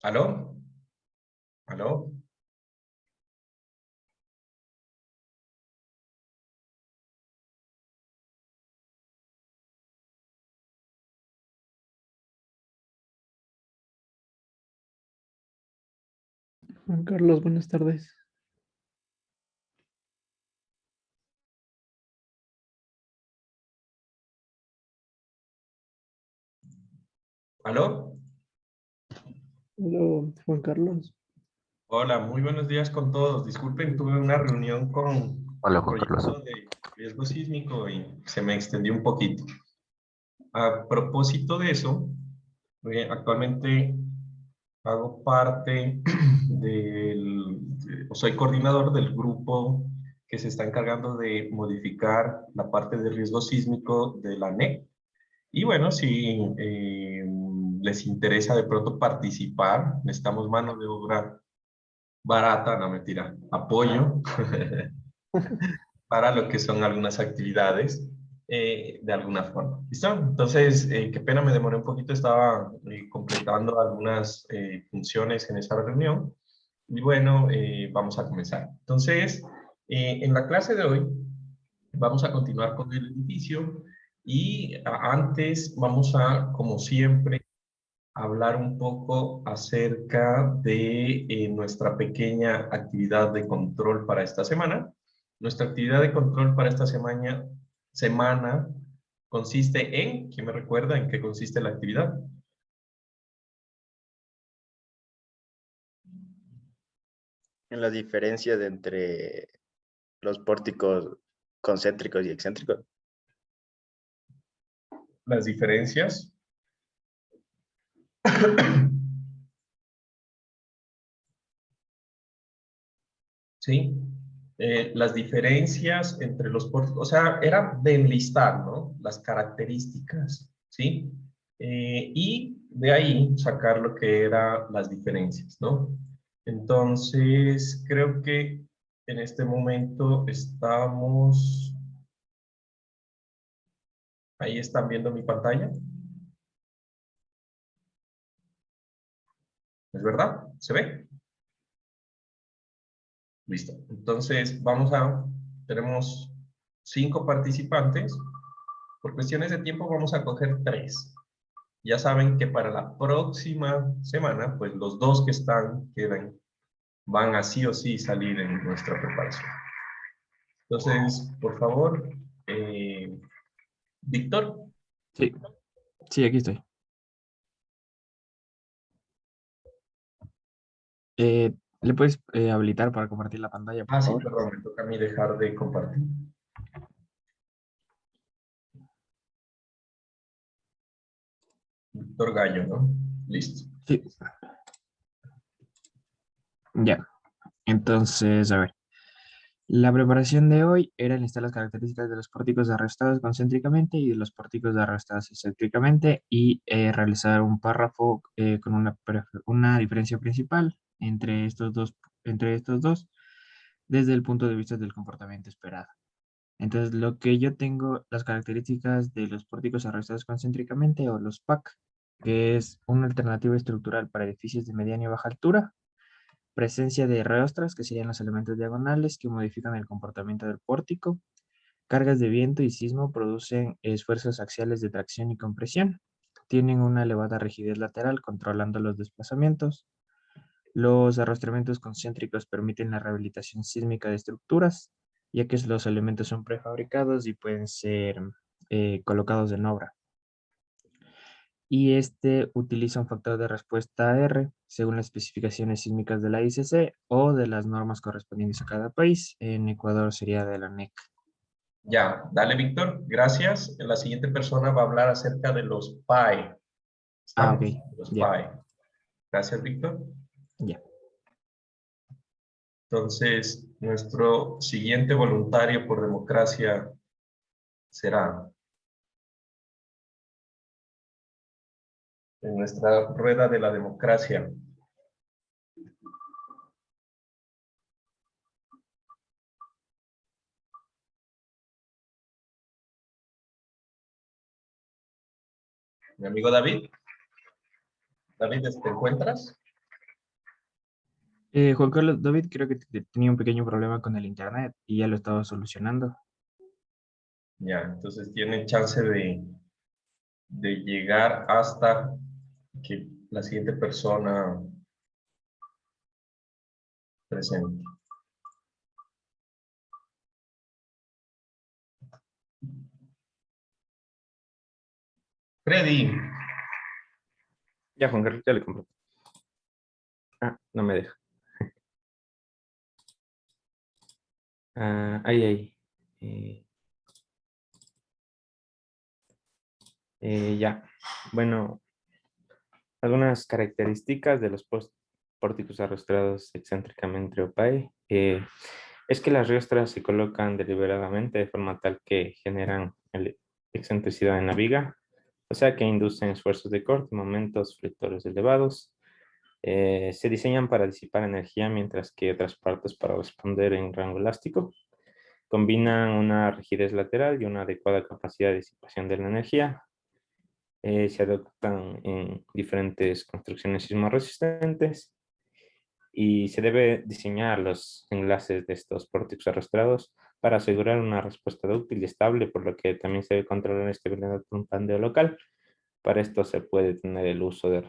¿Aló? ¿Aló? Juan Carlos, buenas tardes. ¿Aló? Hola, Juan Carlos. Hola, muy buenos días con todos. Disculpen, tuve una reunión con Hola el Juan Carlos. proyecto de riesgo sísmico y se me extendió un poquito. A propósito de eso, actualmente hago parte o soy coordinador del grupo que se está encargando de modificar la parte de riesgo sísmico de la NEC. Y bueno, si les interesa de pronto participar, necesitamos mano de obra barata, no mentira, apoyo para lo que son algunas actividades de alguna forma. ¿Listo? Entonces, qué pena, me demoré un poquito, estaba completando algunas funciones en esa reunión. Y bueno, vamos a comenzar. Entonces, en la clase de hoy vamos a continuar con el edificio y antes vamos a, como siempre, hablar un poco acerca de nuestra pequeña actividad de control para esta semana. Nuestra actividad de control para esta semana consiste en, ¿quién me recuerda en qué consiste la actividad? En la diferencia entre los pórticos concéntricos y excéntricos. Las diferencias. ¿Sí? Las diferencias entre los pórticos, o sea, era de enlistar, ¿no? Las características, ¿sí? Y de ahí sacar lo que eran las diferencias, ¿no? Entonces, creo que en este momento estamos, ahí están viendo mi pantalla, ¿es verdad? ¿Se ve? Listo. Entonces, tenemos 5 participantes. Por cuestiones de tiempo vamos a coger 3. Ya saben que para la próxima semana, pues los 2 que van a sí o sí salir en nuestra preparación. Entonces, por favor, Víctor. Sí, sí, aquí estoy. ¿Le puedes habilitar para compartir la pantalla, por Ah, sí, favor? perdón, me toca a mí dejar de compartir. Víctor Gallo, ¿no? Listo. Sí. Ya. Entonces, a ver. La preparación de hoy era listar las características de los pórticos arrastrados concéntricamente y de los pórticos arrastrados excéntricamente y realizar un párrafo con una diferencia principal entre estos dos desde el punto de vista del comportamiento esperado. Entonces, lo que yo tengo, las características de los pórticos arrastrados concéntricamente o los PAC, que es una alternativa estructural para edificios de mediana y baja altura, presencia de reostras, que serían los elementos diagonales que modifican el comportamiento del pórtico, cargas de viento y sismo producen esfuerzos axiales de tracción y compresión, tienen una elevada rigidez lateral controlando los desplazamientos, los arrastramientos concéntricos permiten la rehabilitación sísmica de estructuras, ya que los elementos son prefabricados y pueden ser colocados en obra. Y este utiliza un factor de respuesta R según las especificaciones sísmicas de la ICC o de las normas correspondientes a cada país. En Ecuador sería de la NEC. Ya, dale, Víctor, gracias. La siguiente persona va a hablar acerca de los PAE. Ah, ok. ¿Estamos? Los Ya, PAE. Gracias, Víctor. ya. Entonces, nuestro siguiente voluntario por democracia será en nuestra rueda de la democracia. Mi amigo David. David, ¿te encuentras? Juan Carlos, David, creo que tenía un pequeño problema con el internet y ya lo estaba solucionando. Ya, entonces tiene chance de llegar hasta que la siguiente persona presente. Freddy, Ya, Juan Carlos, ya le compro. Ah, no me deja. Ahí. Eh, ya. Bueno, algunas características de los pórticos arrostrados excéntricamente opae. Es que las riostras se colocan deliberadamente de forma tal que generan excentricidad en la viga, o sea que inducen esfuerzos de corte, momentos flectores elevados. Se diseñan para disipar energía, mientras que otras partes para responder en rango elástico. Combinan una rigidez lateral y una adecuada capacidad de disipación de la energía. Se adoptan en diferentes construcciones sismorresistentes y se debe diseñar los enlaces de estos pórticos arrastrados para asegurar una respuesta dúctil y estable, por lo que también se debe controlar la estabilidad de un pandeo local. Para esto se puede tener el uso de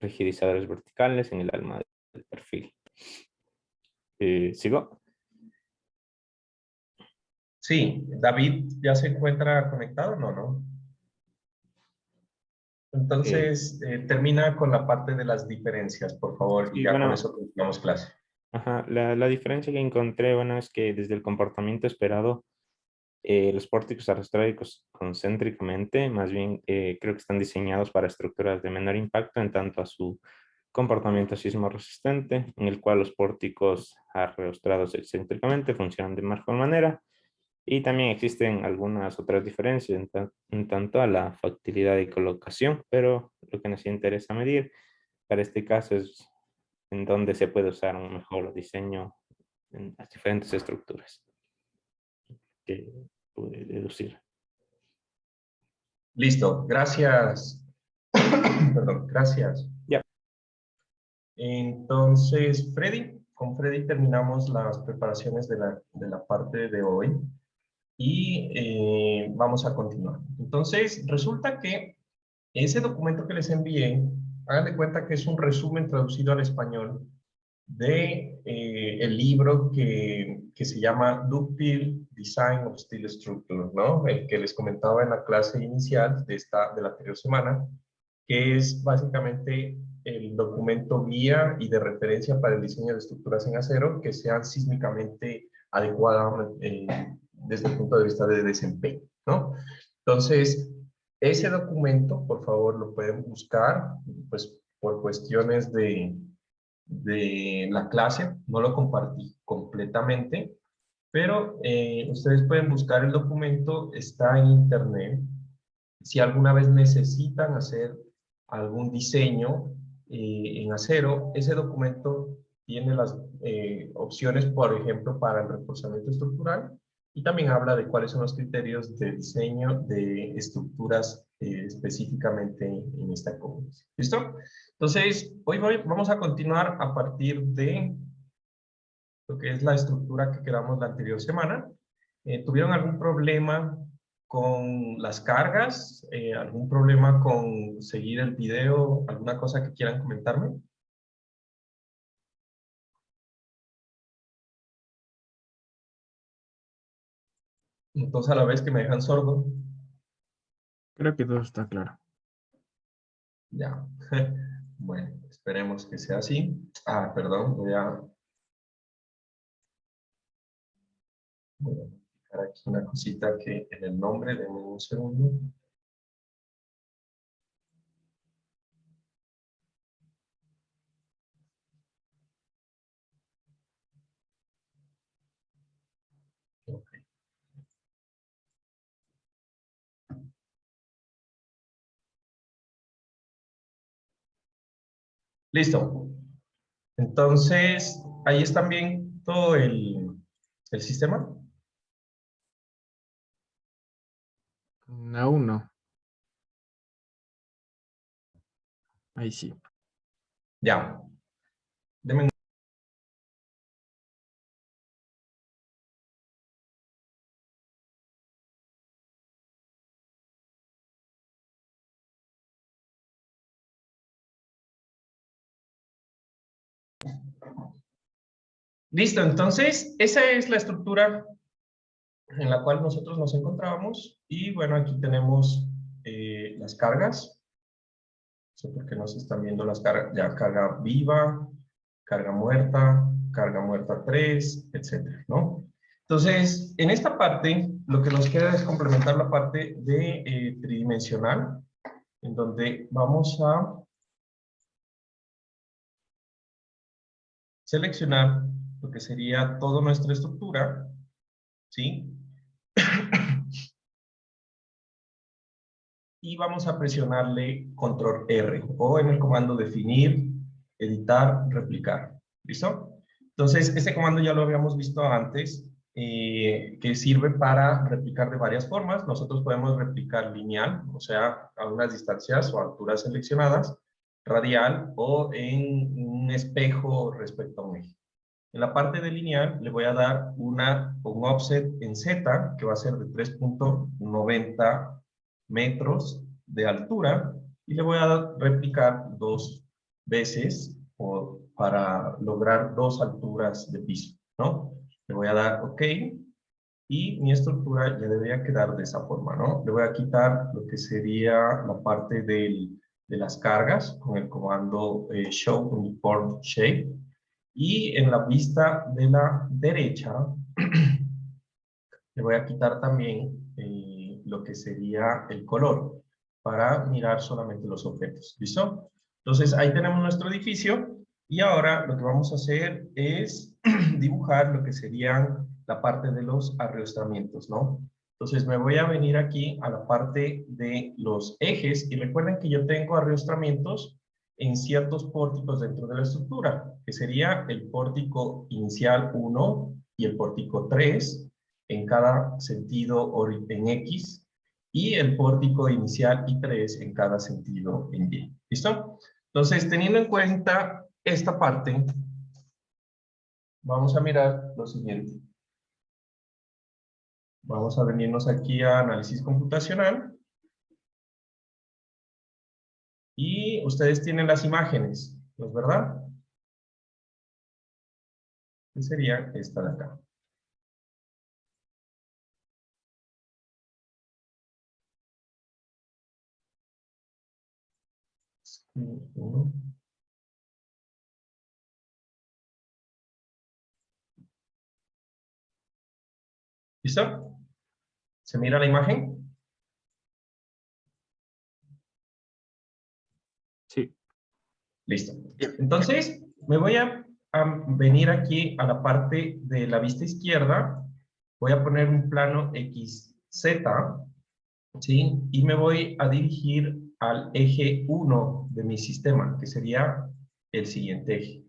rigidizadores verticales en el alma del perfil. ¿Sigo? sí, David ya se encuentra conectado, no, ¿no? Eh, Entonces, termina con la parte de las diferencias, por favor, y sí, ya con bueno, eso continuamos clase. ajá, la diferencia que encontré, bueno, es que desde el comportamiento esperado, los pórticos arrastráicos concéntricamente, más bien creo que están diseñados para estructuras de menor impacto en tanto a su comportamiento sismo resistente, en el cual los pórticos arrastrados excéntricamente funcionan de mejor manera. Y también existen algunas otras diferencias en tanto a la factibilidad de colocación, pero lo que nos interesa medir para este caso es en dónde se puede usar un mejor diseño en las diferentes estructuras que pude deducir. Listo, gracias. Perdón, gracias. Ya. Entonces, Freddy, con Freddy terminamos las preparaciones de la parte de hoy y vamos a continuar. Entonces, resulta que ese documento que les envié, hagan de cuenta que es un resumen traducido al español de el libro que se llama Ductile Design of Steel Structure, ¿no? El que les comentaba en la clase inicial de la anterior semana, que es básicamente el documento guía y de referencia para el diseño de estructuras en acero que sean sísmicamente adecuadas desde el punto de vista de desempeño, ¿no? Entonces, ese documento, por favor, lo pueden buscar, pues por cuestiones de la clase, no lo compartí completamente, pero ustedes pueden buscar el documento, está en internet. Si alguna vez necesitan hacer algún diseño en acero, ese documento tiene las opciones, por ejemplo, para el reforzamiento estructural y también habla de cuáles son los criterios de diseño de estructuras específicamente en esta convención. ¿Listo? Entonces, vamos a continuar a partir de lo que es la estructura que quedamos la anterior semana. ¿Tuvieron algún problema con las cargas? ¿Algún problema con seguir el video? ¿Alguna cosa que quieran comentarme? Entonces, a la vez que me dejan sordo, Creo que todo está claro. ya. Bueno, esperemos que sea así. Ah, perdón, voy a modificar aquí una cosita que en el nombre, denme un segundo. Ok. Listo. Entonces, ahí está bien todo el sistema. Aún no. Ahí sí. Ya. Deme Listo, entonces esa es la estructura en la cual nosotros nos encontrábamos. Y bueno, aquí tenemos las cargas. No sé por qué no se están viendo las cargas. Ya, carga viva, carga muerta 3, etcétera, ¿no? Entonces, en esta parte, lo que nos queda es complementar la parte de tridimensional, en donde vamos a seleccionar lo que sería toda nuestra estructura, ¿sí? Y vamos a presionarle control R o en el comando definir, editar, replicar. ¿Listo? Entonces, este comando ya lo habíamos visto antes, que sirve para replicar de varias formas. Nosotros podemos replicar lineal, o sea, a unas distancias o alturas seleccionadas, radial o en un espejo respecto a un eje. En la parte de lineal le voy a dar un offset en Z, que va a ser de 3.90 metros de altura, y le voy a replicar 2 veces para lograr 2 alturas de piso, ¿no? Le voy a dar OK, y mi estructura ya debería quedar de esa forma, ¿no? Le voy a quitar lo que sería la parte de las cargas con el comando Show Uniform Shape, y en la vista de la derecha le voy a quitar también lo que sería el color para mirar solamente los objetos. ¿Listo? Entonces ahí tenemos nuestro edificio y ahora lo que vamos a hacer es dibujar lo que serían la parte de los arriostramientos, ¿no? Entonces me voy a venir aquí a la parte de los ejes y recuerden que yo tengo arriostramientos en ciertos pórticos dentro de la estructura, que sería el pórtico inicial 1 y el pórtico 3, en cada sentido en X, y el pórtico inicial y 3 en cada sentido en Y. ¿Listo? Entonces, teniendo en cuenta esta parte, vamos a mirar lo siguiente. Vamos a venirnos aquí a análisis computacional. Y ustedes tienen las imágenes, ¿no es verdad? Que sería esta de acá. ¿Listo? ¿Se mira la imagen? Sí. Listo. Entonces, me voy a venir aquí a la parte de la vista izquierda. Voy a poner un plano XZ, ¿sí? Y me voy a dirigir al eje 1 de mi sistema, que sería el siguiente eje.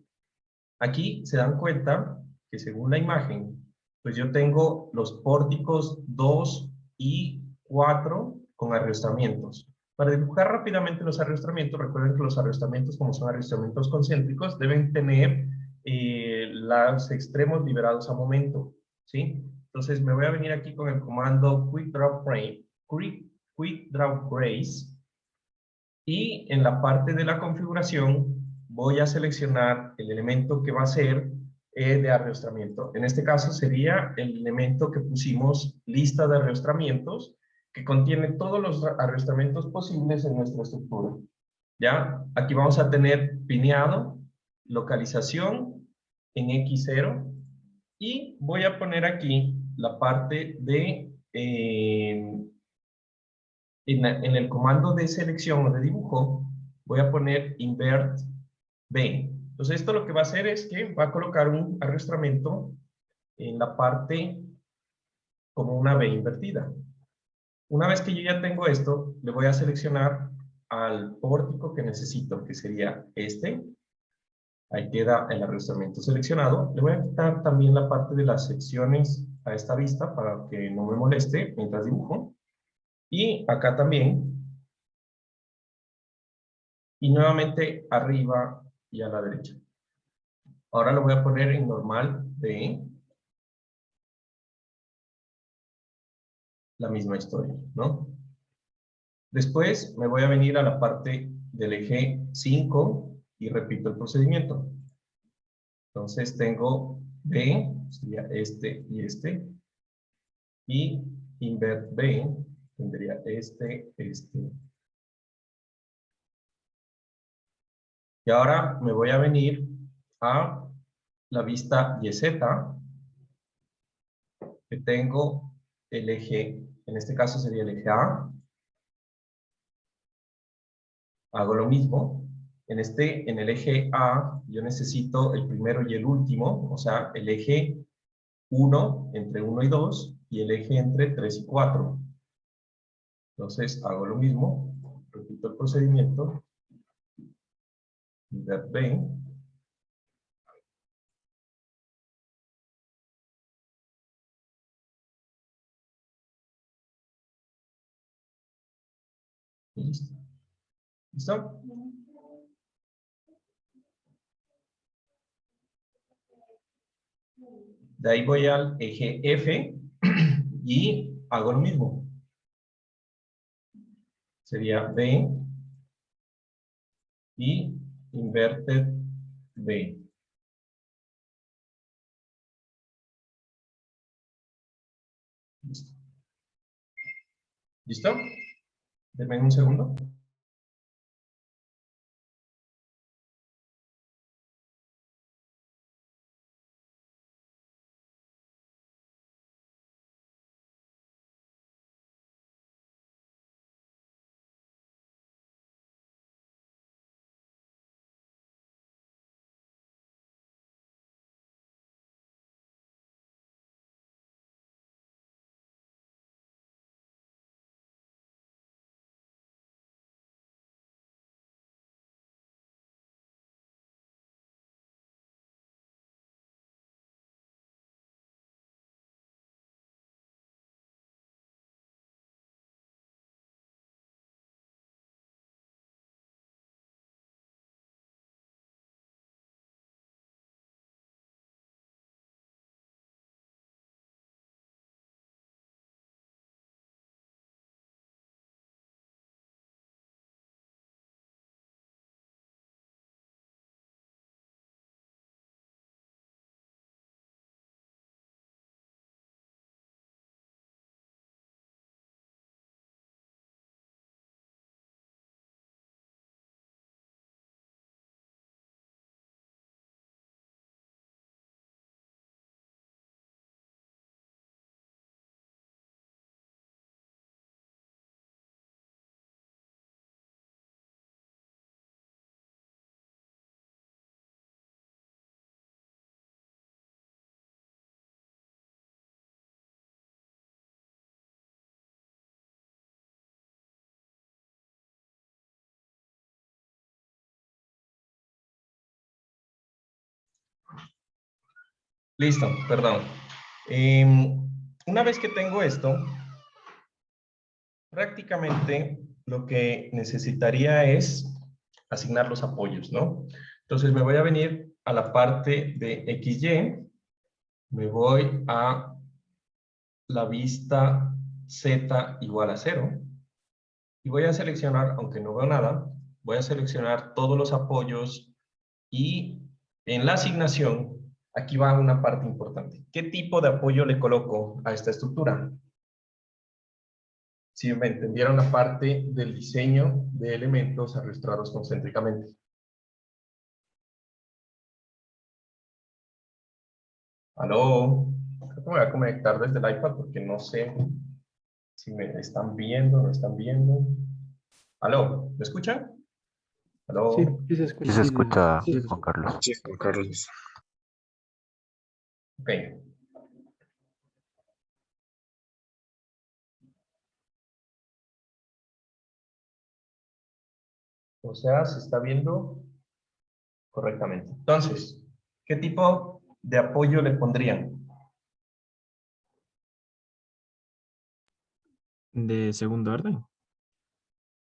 Aquí se dan cuenta que según la imagen, pues yo tengo los pórticos 2 y 4 con arriostramientos. Para dibujar rápidamente los arriostramientos, recuerden que los arriostramientos, como son arriostramientos concéntricos, deben tener los extremos liberados a momento, ¿sí? Entonces me voy a venir aquí con el comando Quick Draw Brace, y en la parte de la configuración voy a seleccionar el elemento que va a ser de arriostramiento. En este caso sería el elemento que pusimos lista de arriostramientos, que contiene todos los arriostramientos posibles en nuestra estructura. ¿Ya? Aquí vamos a tener pineado, localización en X0, y voy a poner aquí la parte de en el comando de selección o de dibujo, voy a poner invert B. Entonces esto lo que va a hacer es que va a colocar un arrastramiento en la parte como una B invertida. Una vez que yo ya tengo esto, le voy a seleccionar al pórtico que necesito, que sería este. Ahí queda el arrastramiento seleccionado. Le voy a quitar también la parte de las secciones a esta vista para que no me moleste mientras dibujo. Y acá también. Y nuevamente arriba y a la derecha. Ahora lo voy a poner en normal de la misma historia, ¿no? Después me voy a venir a la parte del eje 5 y repito el procedimiento. Entonces tengo B, sería este y este. Y invert B tendría este. Y ahora me voy a venir a la vista YZ, que tengo el eje, en este caso sería el eje A. Hago lo mismo. En el eje A, yo necesito el primero y el último, o sea, el eje 1 entre 1 y 2 y el eje entre 3 y 4. Entonces, hago lo mismo, repito el procedimiento. Invert B. Y listo. ¿Listo? De ahí voy al eje F y hago lo mismo. Sería B y inverted B. Listo. ¿Listo? Denme un segundo. Listo, perdón. Una vez que tengo esto, prácticamente lo que necesitaría es asignar los apoyos, ¿no? Entonces me voy a venir a la parte de XY, me voy a la vista Z igual a 0 y voy a seleccionar, aunque no veo nada, voy a seleccionar todos los apoyos y en la asignación, aquí va una parte importante. ¿Qué tipo de apoyo le coloco a esta estructura? Si me entendieron la parte del diseño de elementos arrastrados concéntricamente. ¿Aló? Creo que me voy a conectar desde el iPad porque no sé si me están viendo o no están viendo. ¿Aló? ¿Me escuchan? ¿Aló? Sí, sí se Sí se escucha, sí se Juan escucha. Carlos. Sí, Juan Carlos. Ok. O sea, se está viendo correctamente. Entonces, ¿qué tipo de apoyo le pondrían? De segundo orden.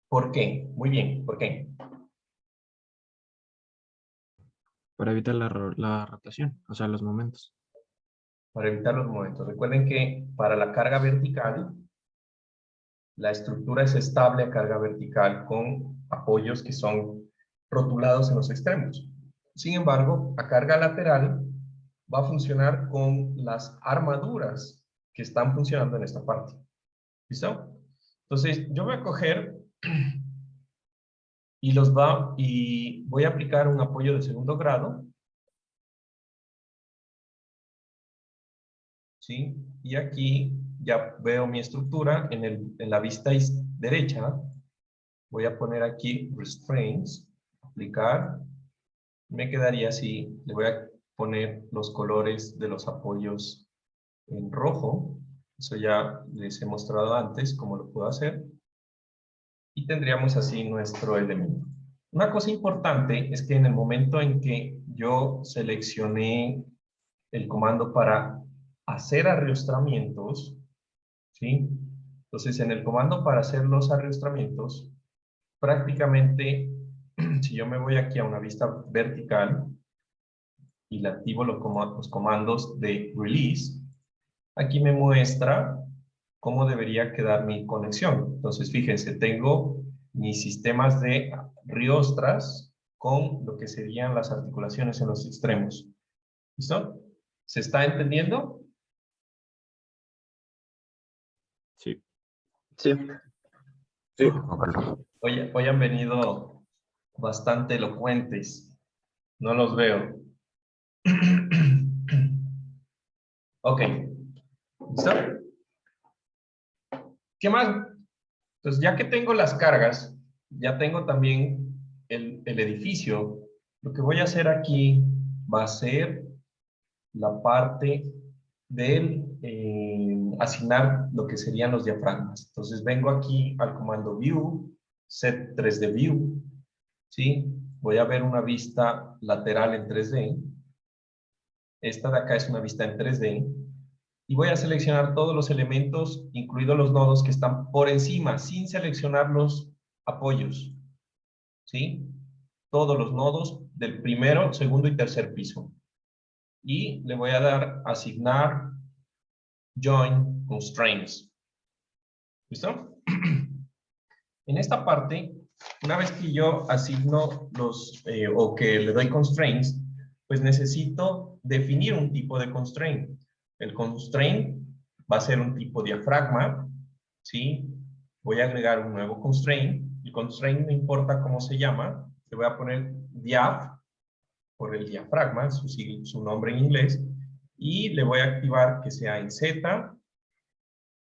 ¿Por qué? Muy bien, ¿por qué? Para evitar la rotación, o sea, los momentos. Para evitar los momentos. Recuerden que para la carga vertical, la estructura es estable a carga vertical con apoyos que son rotulados en los extremos. Sin embargo, a carga lateral va a funcionar con las armaduras que están funcionando en esta parte. ¿Listo? Entonces, yo voy a coger y voy a aplicar un apoyo de segundo grado. ¿Sí? Y aquí ya veo mi estructura en la vista derecha. Voy a poner aquí restraints, aplicar. Me quedaría así. Le voy a poner los colores de los apoyos en rojo. Eso ya les he mostrado antes cómo lo puedo hacer. Y tendríamos así nuestro elemento. Una cosa importante es que en el momento en que yo seleccioné el comando para hacer arrastramientos, ¿sí? Entonces, en el comando para hacer los arrastramientos, prácticamente, si yo me voy aquí a una vista vertical y le activo los comandos de release, aquí me muestra cómo debería quedar mi conexión. Entonces, fíjense, tengo mis sistemas de riostras con lo que serían las articulaciones en los extremos. ¿Listo? ¿Se está entendiendo? Sí. Sí. Sí. Hoy han venido bastante elocuentes. No los veo. Ok. ¿Listo? ¿Qué más? Entonces, ya que tengo las cargas, ya tengo también el edificio, lo que voy a hacer aquí va a ser la parte del asignar lo que serían los diafragmas. Entonces, vengo aquí al comando View, Set 3D View, ¿sí? Voy a ver una vista lateral en 3D. Esta de acá es una vista en 3D. Y voy a seleccionar todos los elementos, incluidos los nodos que están por encima, sin seleccionar los apoyos. ¿Sí? Todos los nodos del primero, segundo y tercer piso. Y le voy a dar asignar Join Constraints. ¿Listo? En esta parte, una vez que yo asigno o que le doy constraints, pues necesito definir un tipo de constraint. El constraint va a ser un tipo diafragma, ¿sí? Voy a agregar un nuevo constraint. El constraint no importa cómo se llama. Le voy a poner diaph, por el diafragma, su nombre en inglés. Y le voy a activar que sea en Z,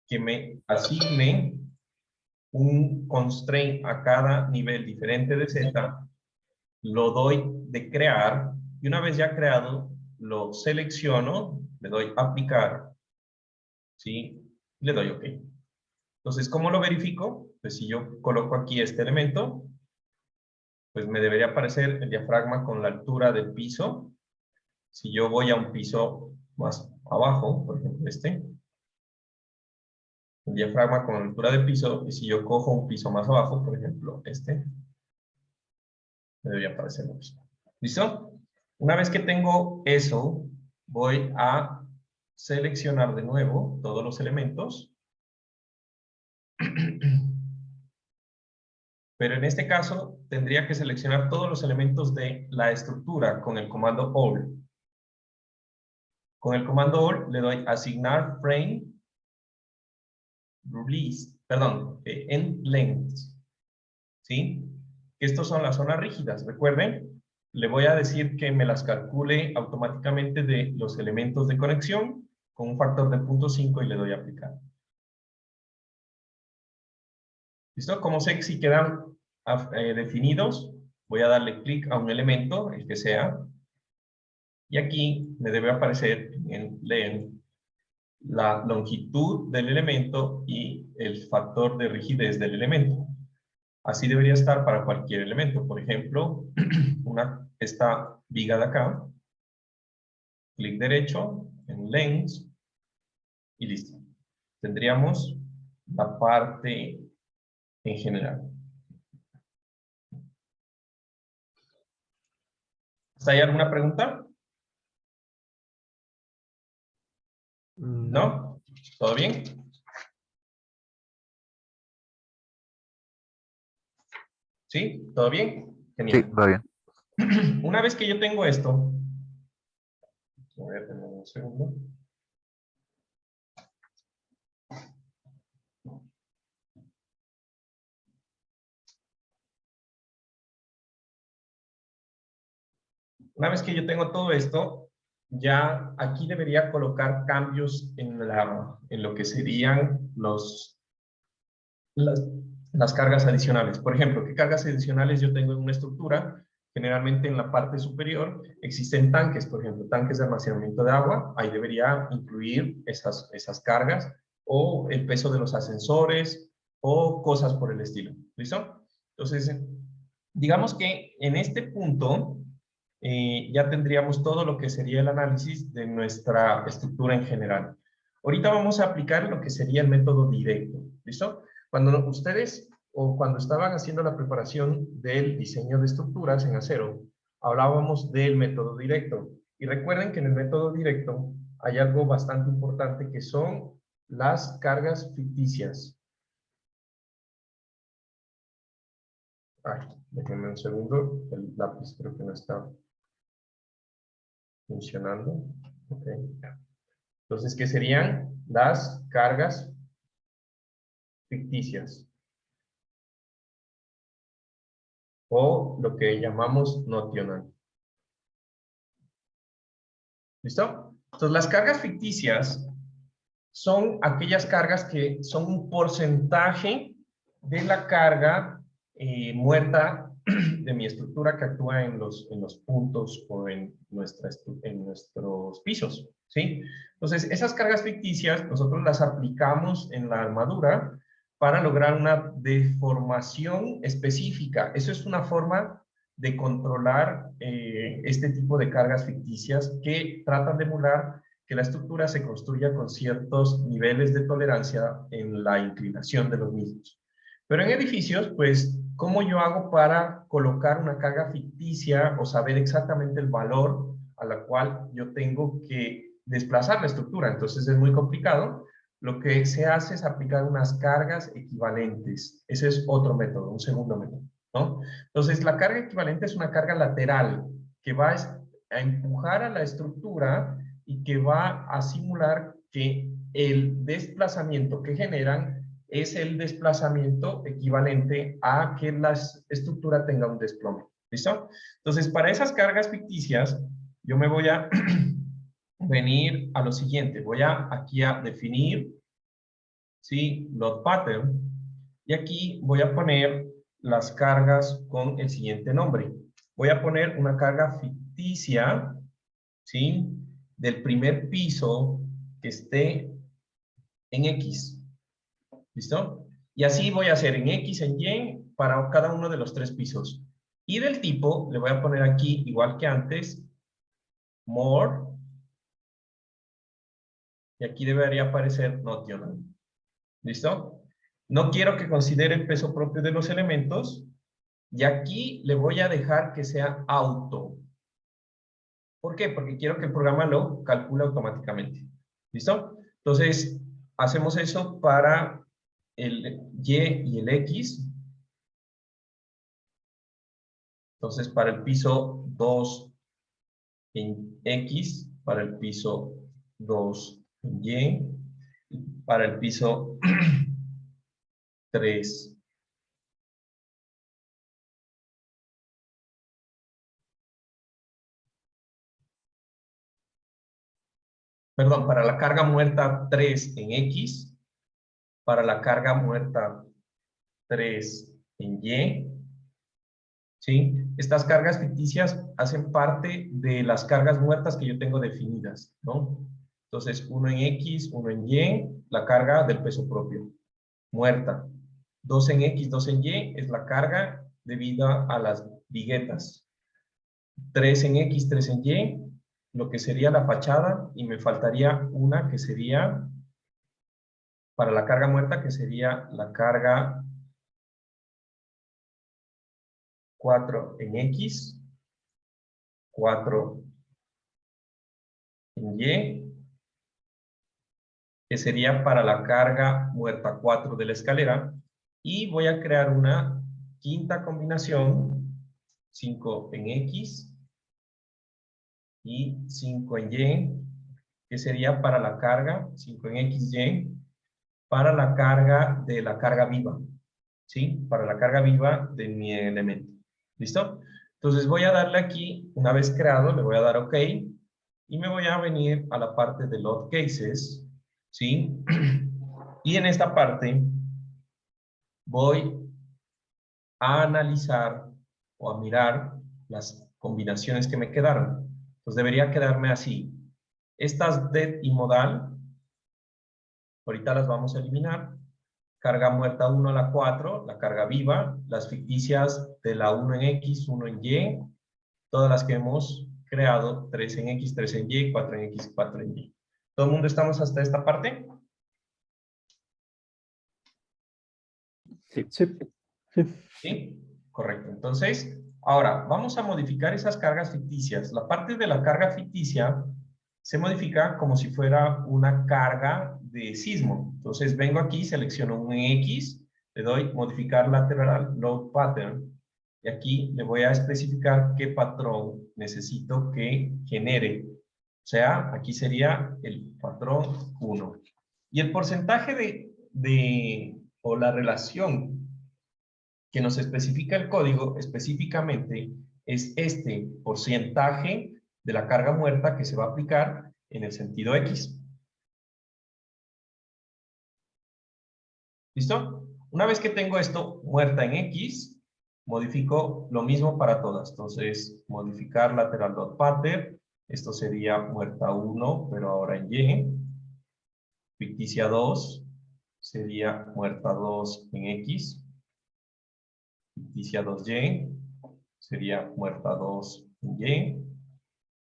que me asigne un constraint a cada nivel diferente de Z, lo doy de crear, y una vez ya creado, lo selecciono, le doy aplicar, ¿sí? Le doy OK. Entonces, ¿cómo lo verifico? Pues si yo coloco aquí este elemento, pues me debería aparecer el diafragma con la altura del piso. Si yo voy a un piso más abajo, por ejemplo este, el diafragma con la altura del piso, y si yo cojo un piso más abajo, por ejemplo este, me debería aparecer lo mismo. ¿Listo? Una vez que tengo eso, voy a seleccionar de nuevo todos los elementos. Pero en este caso, tendría que seleccionar todos los elementos de la estructura con el comando All. Con el comando All le doy asignar frame, release, perdón, end length. ¿Sí? Estos son las zonas rígidas. Recuerden, le voy a decir que me las calcule automáticamente de los elementos de conexión con un factor de 0.5 y le doy a aplicar. ¿Listo? Como sé si quedan definidos, voy a darle clic a un elemento, el que sea, y aquí me debe aparecer en Len la longitud del elemento y el factor de rigidez del elemento. Así debería estar para cualquier elemento. Por ejemplo, esta viga de acá, clic derecho en Lens y listo. Tendríamos la parte en general. ¿Hay alguna pregunta? ¿No? ¿Todo bien? ¿Sí? ¿Todo bien? Sí, Genial. va bien. Una vez que yo tengo esto, voy a tener un segundo. Una vez que yo tengo todo esto, ya aquí debería colocar cambios en lo que serían las cargas adicionales. Por ejemplo, ¿qué cargas adicionales yo tengo en una estructura? Generalmente en la parte superior existen tanques, por ejemplo, tanques de almacenamiento de agua. Ahí debería incluir esas cargas, o el peso de los ascensores, o cosas por el estilo. ¿Listo? Entonces, digamos que en este punto ya tendríamos todo lo que sería el análisis de nuestra estructura en general. Ahorita vamos a aplicar lo que sería el método directo. ¿Listo? Cuando ustedes o cuando estaban haciendo la preparación del diseño de estructuras en acero, hablábamos del método directo. Y recuerden que en el método directo hay algo bastante importante que son las cargas ficticias. Ay, déjenme un segundo, el lápiz creo que no está funcionando. Okay. Entonces, ¿qué serían las cargas ficticias? O lo que llamamos notional. ¿Listo? Entonces, las cargas ficticias son aquellas cargas que son un porcentaje de la carga muerta de mi estructura que actúa en los puntos o en nuestros pisos, ¿sí? Entonces, esas cargas ficticias nosotros las aplicamos en la armadura para lograr una deformación específica. Eso es una forma de controlar este tipo de cargas ficticias que tratan de emular que la estructura se construya con ciertos niveles de tolerancia en la inclinación de los mismos. Pero en edificios, pues, ¿cómo yo hago para colocar una carga ficticia o saber exactamente el valor a la cual yo tengo que desplazar la estructura? Entonces es muy complicado. Lo que se hace es aplicar unas cargas equivalentes. Ese es otro método, un segundo método, ¿no? Entonces, la carga equivalente es una carga lateral que va a empujar a la estructura y que va a simular que el desplazamiento que generan es el desplazamiento equivalente a que la estructura tenga un desplome. ¿Listo? Entonces, para esas cargas ficticias, yo me voy a venir a lo siguiente. Voy aquí a definir, ¿sí? Load pattern. Y aquí voy a poner las cargas con el siguiente nombre. Voy a poner una carga ficticia, ¿sí? Del primer piso que esté en X. ¿Listo? Y así voy a hacer en X, en Y, para cada uno de los 3 pisos. Y del tipo, le voy a poner aquí, igual que antes, more. Y aquí debería aparecer notional. ¿Listo? No quiero que considere el peso propio de los elementos. Y aquí le voy a dejar que sea auto. ¿Por qué? Porque quiero que el programa lo calcule automáticamente. ¿Listo? Entonces, hacemos eso para el Y y el X. Entonces, para el piso 2 en X, para el piso 2 en Y, y para el piso 3. Perdón, para la carga muerta 3 en X, para la carga muerta 3 en Y, ¿sí? Estas cargas ficticias hacen parte de las cargas muertas que yo tengo definidas, ¿no? Entonces, 1 en X, 1 en Y, la carga del peso propio, muerta. 2 en X, 2 en Y, es la carga debida a las viguetas. 3 en X, 3 en Y, lo que sería la fachada, y me faltaría una que sería, para la carga muerta, que sería la carga 4 en X, 4 en Y, que sería para la carga muerta 4 de la escalera, y voy a crear una quinta combinación 5 en X y 5 en Y, que sería para la carga, 5 en XY, para la carga de la carga viva, ¿sí? Para la carga viva de mi elemento. ¿Listo? Entonces voy a darle aquí, una vez creado, le voy a dar OK, y me voy a venir a la parte de load cases, ¿sí? Y en esta parte voy a analizar o a mirar las combinaciones que me quedaron. Pues debería quedarme así. Estas dead y modal, ahorita las vamos a eliminar. Carga muerta 1 a la 4, la carga viva, las ficticias de la 1 en X, 1 en Y, todas las que hemos creado, 3 en X, 3 en Y, 4 en X, 4 en Y. ¿Todo el mundo estamos hasta esta parte? Sí. ¿Sí? Correcto. Entonces, ahora vamos a modificar esas cargas ficticias. La parte de la carga ficticia se modifica como si fuera una carga de sismo. Entonces vengo aquí, selecciono un X, le doy modificar lateral load pattern y aquí le voy a especificar qué patrón necesito que genere. O sea, aquí sería el patrón 1. Y el porcentaje o la relación que nos especifica el código específicamente es este porcentaje de la carga muerta que se va a aplicar en el sentido X. ¿Listo? Una vez que tengo esto muerta en X, modifico lo mismo para todas. Entonces, modificar lateral dot pattern. Esto sería muerta 1, pero ahora en Y. Ficticia 2 sería muerta 2 en X. Ficticia 2Y sería muerta 2 en Y.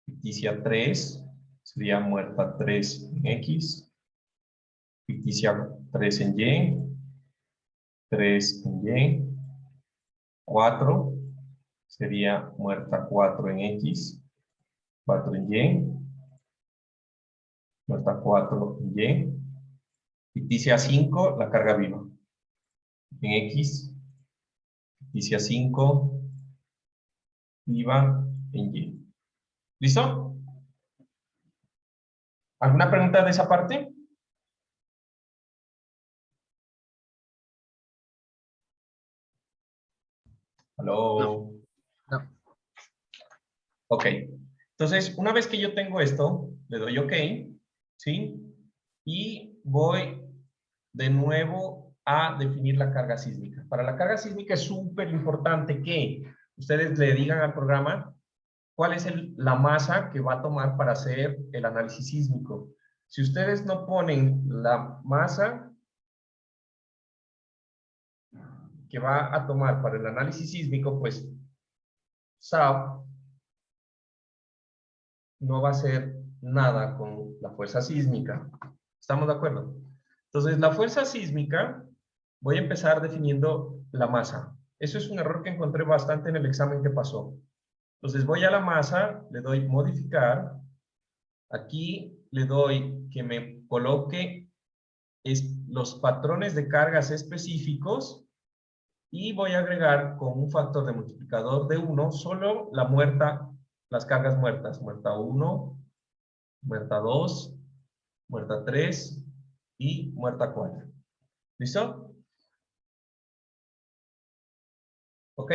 Ficticia 3 sería muerta 3 en X. Ficticia 3 en Y. 3 en Y. 4 sería muerta 4 en X. 4 en Y. Muerta 4 en Y. Ficticia 5, la carga viva. En X. Ficticia 5, viva en Y. ¿Listo? ¿Alguna pregunta de esa parte? ¿Aló? No. Ok. Entonces, una vez que yo tengo esto, le doy OK, ¿sí? Y voy de nuevo a definir la carga sísmica. Para la carga sísmica es súper importante que ustedes le digan al programa cuál es la masa que va a tomar para hacer el análisis sísmico. Si ustedes no ponen la masa que va a tomar para el análisis sísmico, pues SAP no va a hacer nada con la fuerza sísmica. ¿Estamos de acuerdo? Entonces, la fuerza sísmica, voy a empezar definiendo la masa. Eso es un error que encontré bastante en el examen que pasó. Entonces, voy a la masa, le doy modificar. Aquí le doy que me coloque los patrones de cargas específicos y voy a agregar con un factor de multiplicador de 1 solo las cargas muertas. Muerta 1, muerta 2, muerta 3 y muerta 4. ¿Listo? ¿Ok?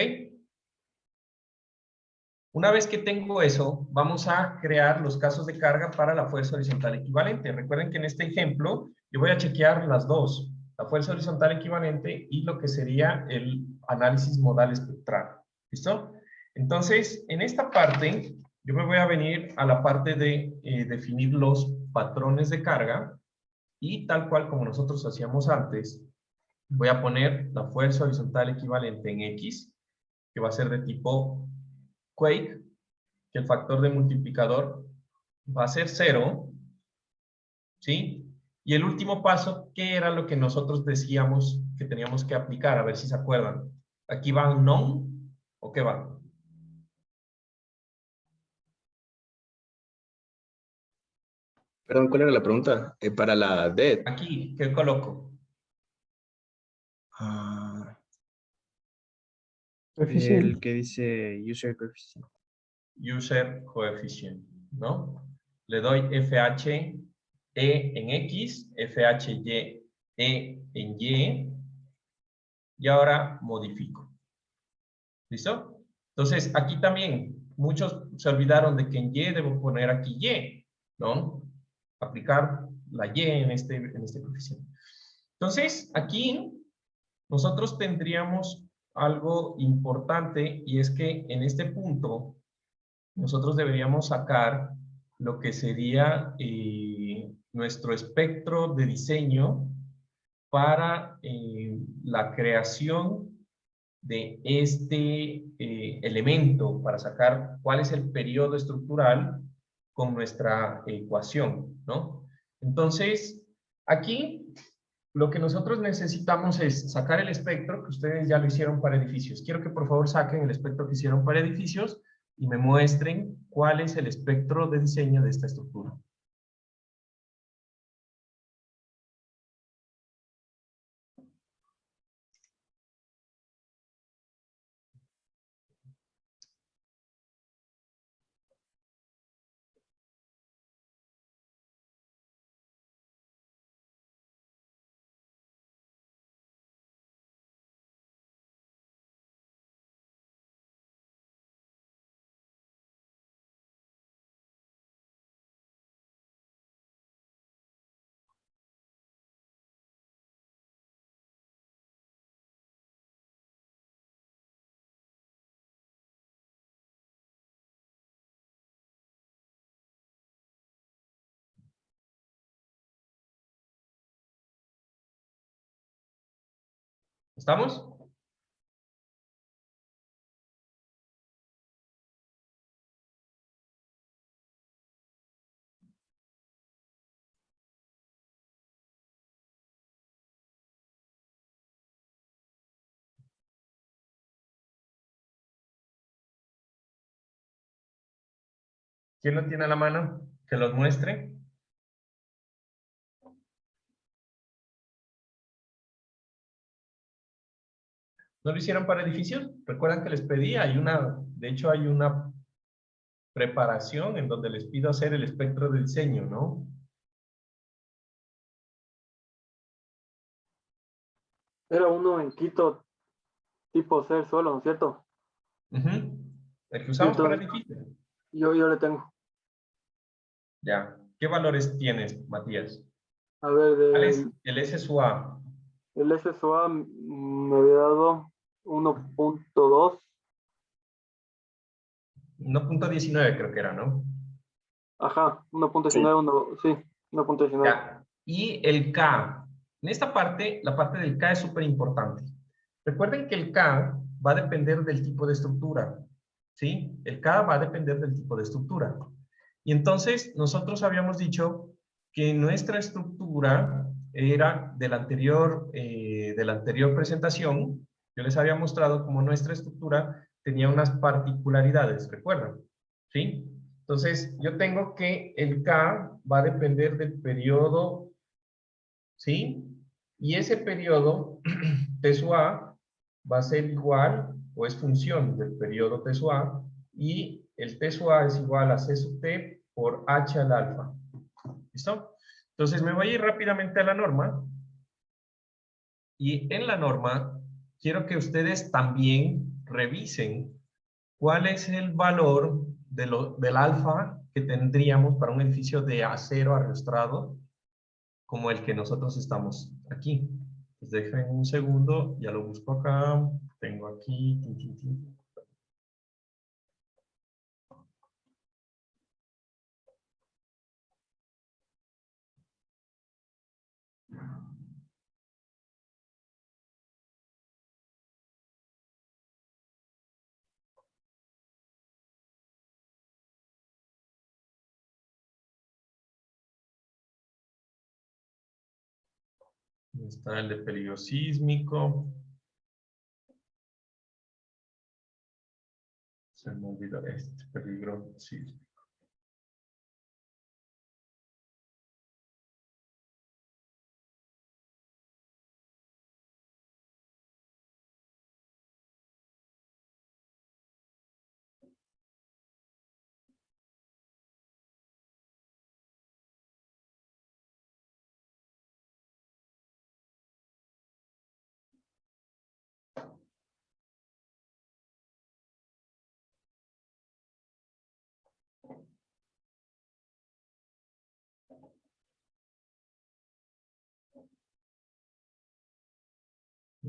Una vez que tengo eso, vamos a crear los casos de carga para la fuerza horizontal equivalente. Recuerden que en este ejemplo yo voy a chequear las dos, la fuerza horizontal equivalente y lo que sería el análisis modal espectral. ¿Listo? Entonces, en esta parte, yo me voy a venir a la parte de definir los patrones de carga y tal cual como nosotros hacíamos antes, voy a poner la fuerza horizontal equivalente en X, que va a ser de tipo Quake, que el factor de multiplicador va a ser 0, ¿sí? Y el último paso, ¿qué era lo que nosotros decíamos que teníamos que aplicar? A ver si se acuerdan. ¿Aquí van non o qué va? Perdón, ¿cuál era la pregunta? Para la DED. Aquí, ¿qué coloco? El que dice user coefficient. User coefficient, ¿no? Le doy FHE en X, FHY E en y ahora modifico. ¿Listo? Entonces, aquí también, muchos se olvidaron de que en Y debo poner aquí Y, ¿no? Aplicar la Y en este coeficiente. Entonces, aquí nosotros tendríamos algo importante y es que en este punto nosotros deberíamos sacar lo que sería nuestro espectro de diseño para la creación de este elemento, para sacar cuál es el periodo estructural con nuestra ecuación, ¿no? Entonces, aquí lo que nosotros necesitamos es sacar el espectro, que ustedes ya lo hicieron para edificios. Quiero que por favor saquen el espectro que hicieron para edificios y me muestren cuál es el espectro de diseño de esta estructura. ¿Estamos? ¿Quién lo tiene a la mano? Que los muestre. ¿No lo hicieron para edificios? ¿Recuerdan que les pedí? De hecho hay una preparación en donde les pido hacer el espectro de diseño, ¿no? Era uno en Quito, tipo ser solo, ¿no es cierto? Ujú. El que Sí, usamos para entonces, edificios. yo le tengo. Ya. ¿Qué valores tienes, Matías? A ver, ¿Cuál es el SSUA? el SSOA me había dado 1.2. 1.19 creo que era, ¿no? Ajá, Sí. 1.19, sí, 1.19. Ya. Y el K. En esta parte, la parte del K es súper importante. Recuerden que el K va a depender del tipo de estructura. ¿Sí? El K va a depender del tipo de estructura. Y entonces, nosotros habíamos dicho que nuestra estructura era de la anterior presentación. Yo les había mostrado cómo nuestra estructura tenía unas particularidades, ¿recuerdan? ¿Sí? Entonces, yo tengo que el K va a depender del periodo, ¿sí? Y ese periodo, T sub A, va a ser igual, o es función del periodo T sub A, y el T sub A es igual a C sub T por H al alfa. ¿Listo? Entonces, me voy a ir rápidamente a la norma, y en la norma, quiero que ustedes también revisen cuál es el valor del alfa que tendríamos para un edificio de acero arrastrado como el que nosotros estamos aquí. Pues dejen un segundo, ya lo busco acá. Tengo aquí. Tin, tin, tin. Está el de peligro sísmico. Se me olvidó este peligro sísmico.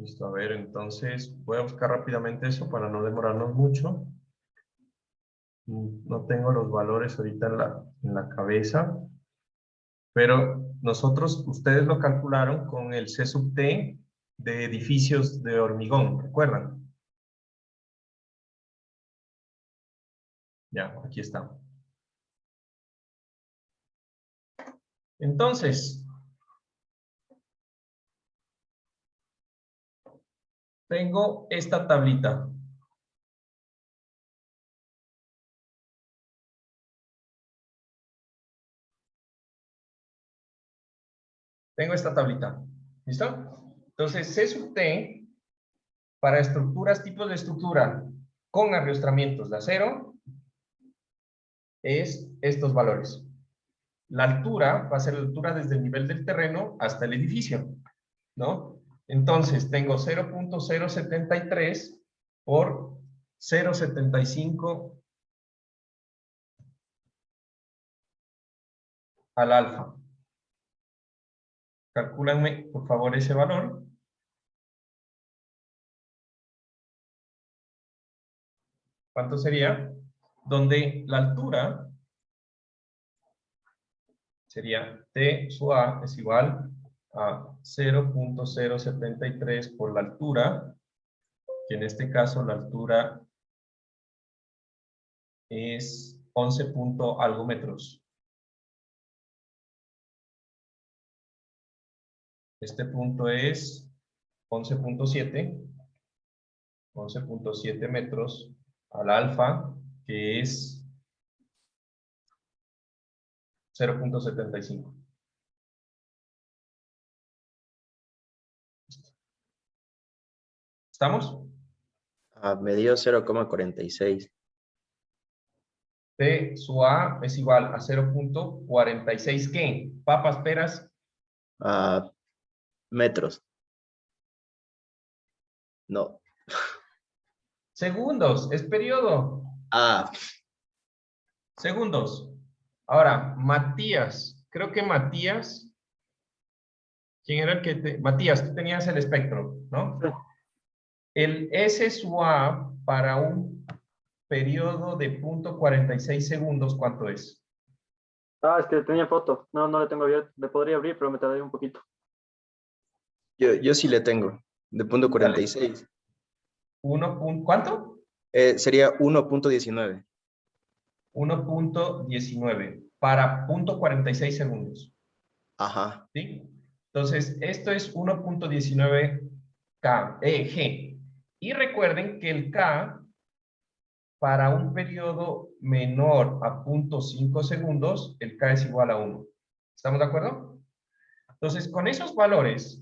Listo, a ver, entonces voy a buscar rápidamente eso para no demorarnos mucho. No tengo los valores ahorita en la cabeza, pero ustedes lo calcularon con el C sub T de edificios de hormigón, ¿recuerdan? Ya, aquí está. Entonces, tengo esta tablita. Tengo esta tablita. ¿Listo? Entonces, C sub T para estructuras, tipos de estructura con arriostramientos de acero es estos valores. La altura va a ser la altura desde el nivel del terreno hasta el edificio, ¿no? Entonces, tengo 0.073 por 0.75 al alfa. Calcúlanme, por favor, ese valor. ¿Cuánto sería? Donde la altura sería T sub A es igual a 0.073 por la altura, que en este caso la altura es 11 punto algo metros. Este punto es 11.7 metros al alfa, que es 0.75. ¿Estamos? Me dio 0,46. T sub A es igual a 0.46. ¿Qué? Papas, peras. Metros. No. Segundos, es periodo. Segundos. Ahora, Matías. Creo que Matías. ¿Quién era el que te... Matías, tú tenías el espectro, ¿no? Sí. El S sub A para un periodo de 0.46 segundos, ¿cuánto es? Es que tenía foto. No, no le tengo abierto. Le podría abrir, pero me tardaría un poquito. Yo sí le tengo. De punto 46. ¿Cuánto? Sería 1.19. 1.19 para 0.46 segundos. Ajá. ¿Sí? Entonces, esto es 1.19 G. Y recuerden que el K, para un periodo menor a 0.5 segundos, el K es igual a 1. ¿Estamos de acuerdo? Entonces, con esos valores,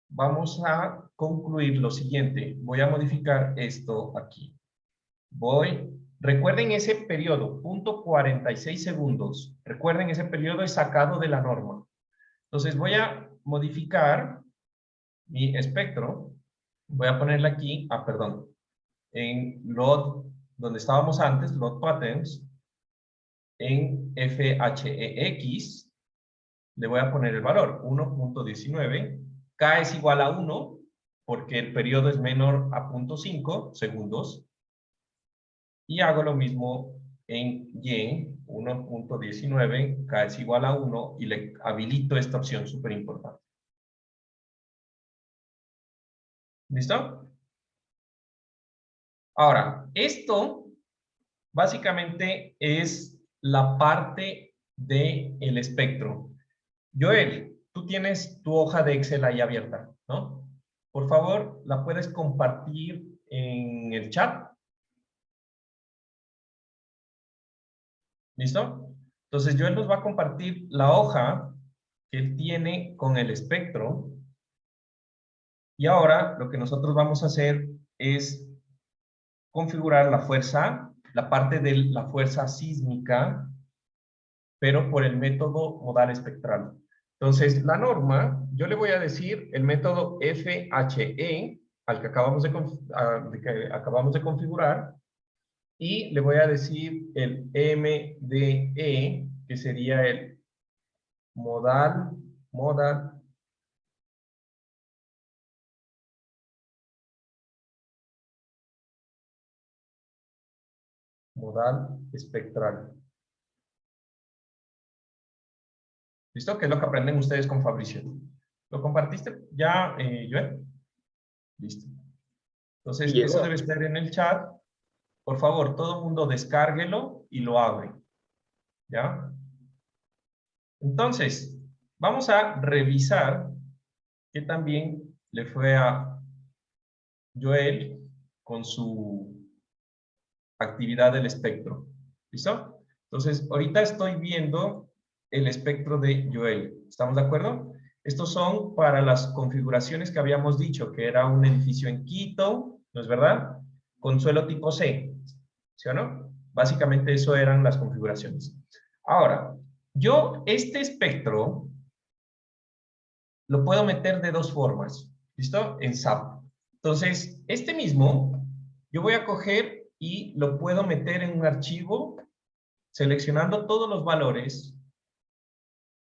vamos a concluir lo siguiente. Voy a modificar esto aquí. Recuerden ese periodo, 0.46 segundos. Recuerden ese periodo es sacado de la norma. Entonces voy a modificar mi espectro. Voy a ponerle aquí, perdón, en load, donde estábamos antes, load patterns, en FHEX, le voy a poner el valor 1.19. K es igual a 1, porque el periodo es menor a 0.5 segundos. Y hago lo mismo en Y, 1.19, K es igual a 1, y le habilito esta opción súper importante. ¿Listo? Ahora, esto básicamente es la parte del espectro. Joel, tú tienes tu hoja de Excel ahí abierta, ¿no? Por favor, ¿la puedes compartir en el chat? ¿Listo? Entonces, Joel nos va a compartir la hoja que él tiene con el espectro. Y ahora lo que nosotros vamos a hacer es configurar la fuerza, la parte de la fuerza sísmica, pero por el método modal espectral. Entonces, la norma, yo le voy a decir el método FHE, al que acabamos de configurar, y le voy a decir el MDE, que sería el modal modal espectral. ¿Listo? Que es lo que aprenden ustedes con Fabricio. ¿Lo compartiste ya, Joel? Listo. Entonces, Llegó. eso debe estar en el chat. Por favor, todo el mundo descárguelo y lo abre. ¿Ya? Entonces, vamos a revisar que también le fue a Joel con su actividad del espectro. ¿Listo? Entonces, ahorita estoy viendo el espectro de Joel. ¿Estamos de acuerdo? Estos son para las configuraciones que habíamos dicho, que era un edificio en Quito, ¿no es verdad? Con suelo tipo C, ¿sí o no? Básicamente eso eran las configuraciones. Ahora, yo este espectro lo puedo meter de dos formas, ¿listo? En SAP. Entonces, este mismo, yo voy a coger y lo puedo meter en un archivo, seleccionando todos los valores.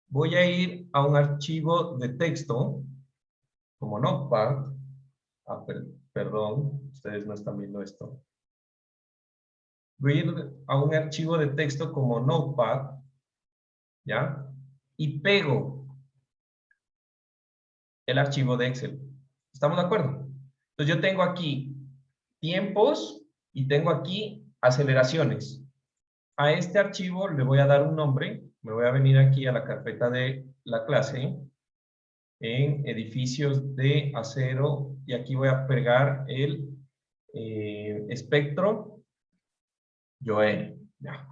Voy a ir a un archivo de texto, como Notepad. Perdón, ustedes no están viendo esto. Voy a ir a un archivo de texto como Notepad, ¿ya? Y pego el archivo de Excel. ¿Estamos de acuerdo? Entonces yo tengo aquí tiempos y tengo aquí aceleraciones. A este archivo le voy a dar un nombre. Me voy a venir aquí a la carpeta de la clase en edificios de acero y aquí voy a pegar el espectro Joel. Ya,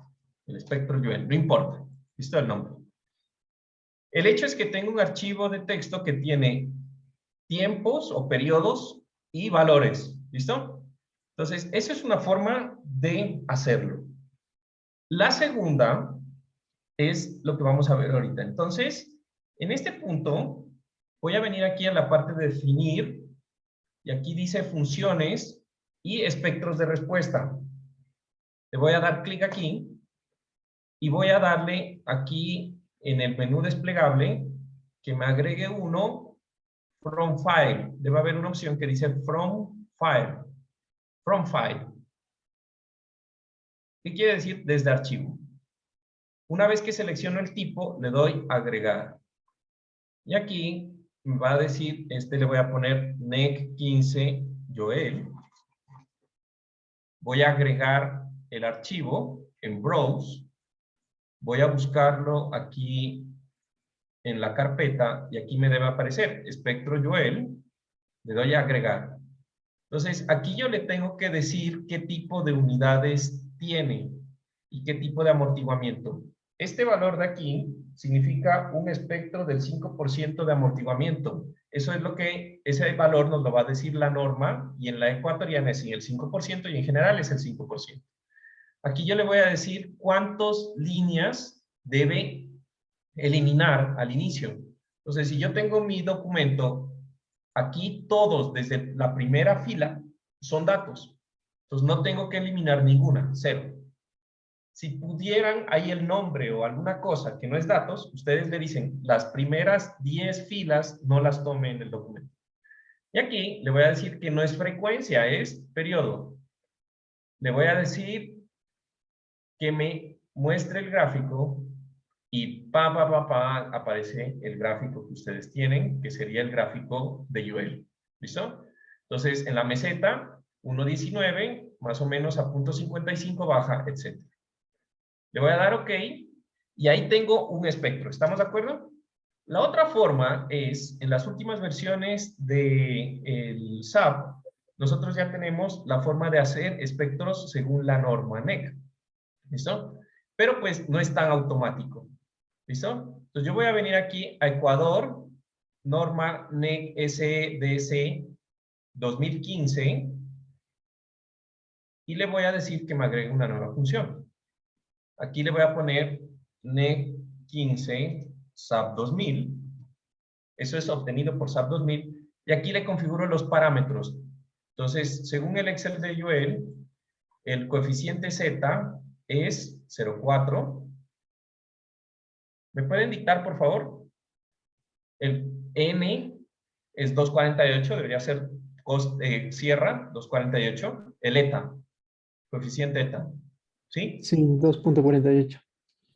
el espectro Joel, no importa. ¿Listo el nombre? El hecho es que tengo un archivo de texto que tiene tiempos o periodos y valores. ¿Listo? Entonces, esa es una forma de hacerlo. La segunda es lo que vamos a ver ahorita. Entonces, en este punto, voy a venir aquí a la parte de definir, y aquí dice funciones y espectros de respuesta. Le voy a dar clic aquí, y voy a darle aquí en el menú desplegable, que me agregue uno, from file. Debe haber una opción que dice from file. From file. ¿Qué quiere decir? Desde archivo. Una vez que selecciono el tipo, le doy agregar. Y aquí me va a decir, le voy a poner NEC15 Joel. Voy a agregar el archivo en Browse. Voy a buscarlo aquí en la carpeta y aquí me debe aparecer espectro Joel. Le doy a agregar. Entonces, aquí yo le tengo que decir qué tipo de unidades tiene y qué tipo de amortiguamiento. Este valor de aquí significa un espectro del 5% de amortiguamiento. Eso es lo que, ese valor nos lo va a decir la norma, y en la ecuatoriana es el 5% y en general es el 5%. Aquí yo le voy a decir cuántas líneas debe eliminar al inicio. Entonces, si yo tengo mi documento, aquí todos, desde la primera fila, son datos. Entonces, no tengo que eliminar ninguna, cero. Si pudieran ahí el nombre o alguna cosa que no es datos, ustedes le dicen, las primeras 10 filas no las tome en el documento. Y aquí le voy a decir que no es frecuencia, es periodo. Le voy a decir que me muestre el gráfico y aparece el gráfico que ustedes tienen, que sería el gráfico de Joel. ¿Listo? Entonces, en la meseta, 1.19, más o menos a 0.55 baja, etc. Le voy a dar OK y ahí tengo un espectro. ¿Estamos de acuerdo? La otra forma es, en las últimas versiones del SAP, nosotros ya tenemos la forma de hacer espectros según la norma NEC. ¿Listo? Pero pues no es tan automático. ¿Listo? Entonces yo voy a venir aquí a Ecuador, norma NEC SDC 2015, y le voy a decir que me agregue una nueva función. Aquí le voy a poner NEC 15 SAP 2000. Eso es obtenido por SAP 2000. Y aquí le configuro los parámetros. Entonces, según el Excel de Joel, el coeficiente Z es 0,4. ¿Me pueden dictar, por favor? El N es 248, debería ser sierra 248. El eta, coeficiente eta. ¿Sí? Sí, 2.48.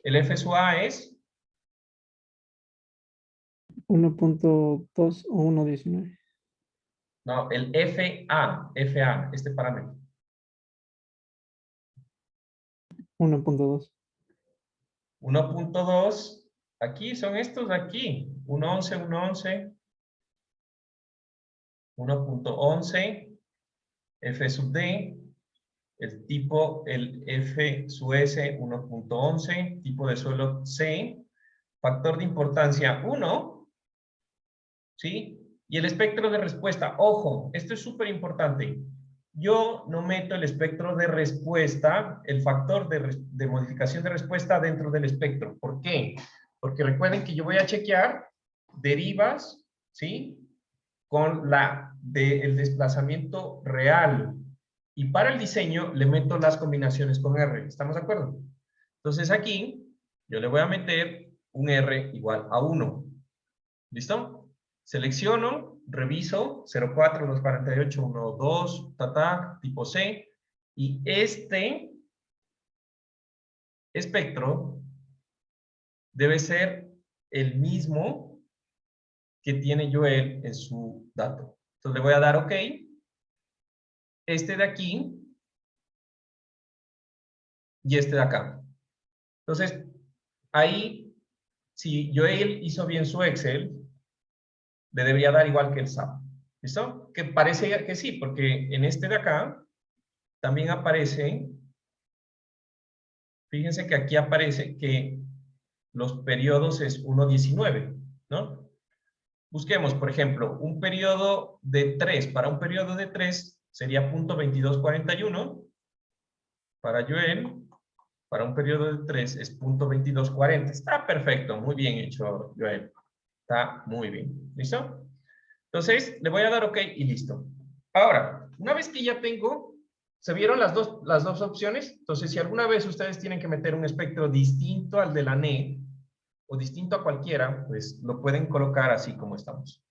El F sub A es 1.2 o 1.19. no, el FA, este parámetro. 1.2. 1.2, aquí son estos de aquí. 1.11, 1.11, 1.11, F sub D, el tipo, el F sub S, 1.11, tipo de suelo C, factor de importancia 1, ¿sí? Y el espectro de respuesta, ojo, esto es súper importante. Yo no meto el espectro de respuesta, el factor de modificación de respuesta dentro del espectro. ¿Por qué? Porque recuerden que yo voy a chequear derivas, ¿sí? Con el desplazamiento real. Y para el diseño le meto las combinaciones con R. ¿Estamos de acuerdo? Entonces aquí yo le voy a meter un R igual a 1. ¿Listo? Selecciono, reviso, 04, 248, 12, tipo C, y este espectro debe ser el mismo que tiene Joel en su dato. Entonces le voy a dar OK. Este de aquí y este de acá. Entonces, ahí, si Joel hizo bien su Excel, le debería dar igual que el SAP. ¿Listo? Que parece que sí, porque en este de acá también aparece, fíjense que aquí aparece que los periodos es 1.19, ¿no? Busquemos, por ejemplo, un periodo de 3. Para un periodo de 3 sería .2241. Para Joel, para un periodo de 3 es .2240. Está perfecto, muy bien hecho, Joel. Está muy bien. ¿Listo? Entonces, le voy a dar OK y listo. Ahora, una vez que ya tengo, ¿se vieron las dos opciones? Entonces, si alguna vez ustedes tienen que meter un espectro distinto al de la NE, o distinto a cualquiera, pues lo pueden colocar así como estamos.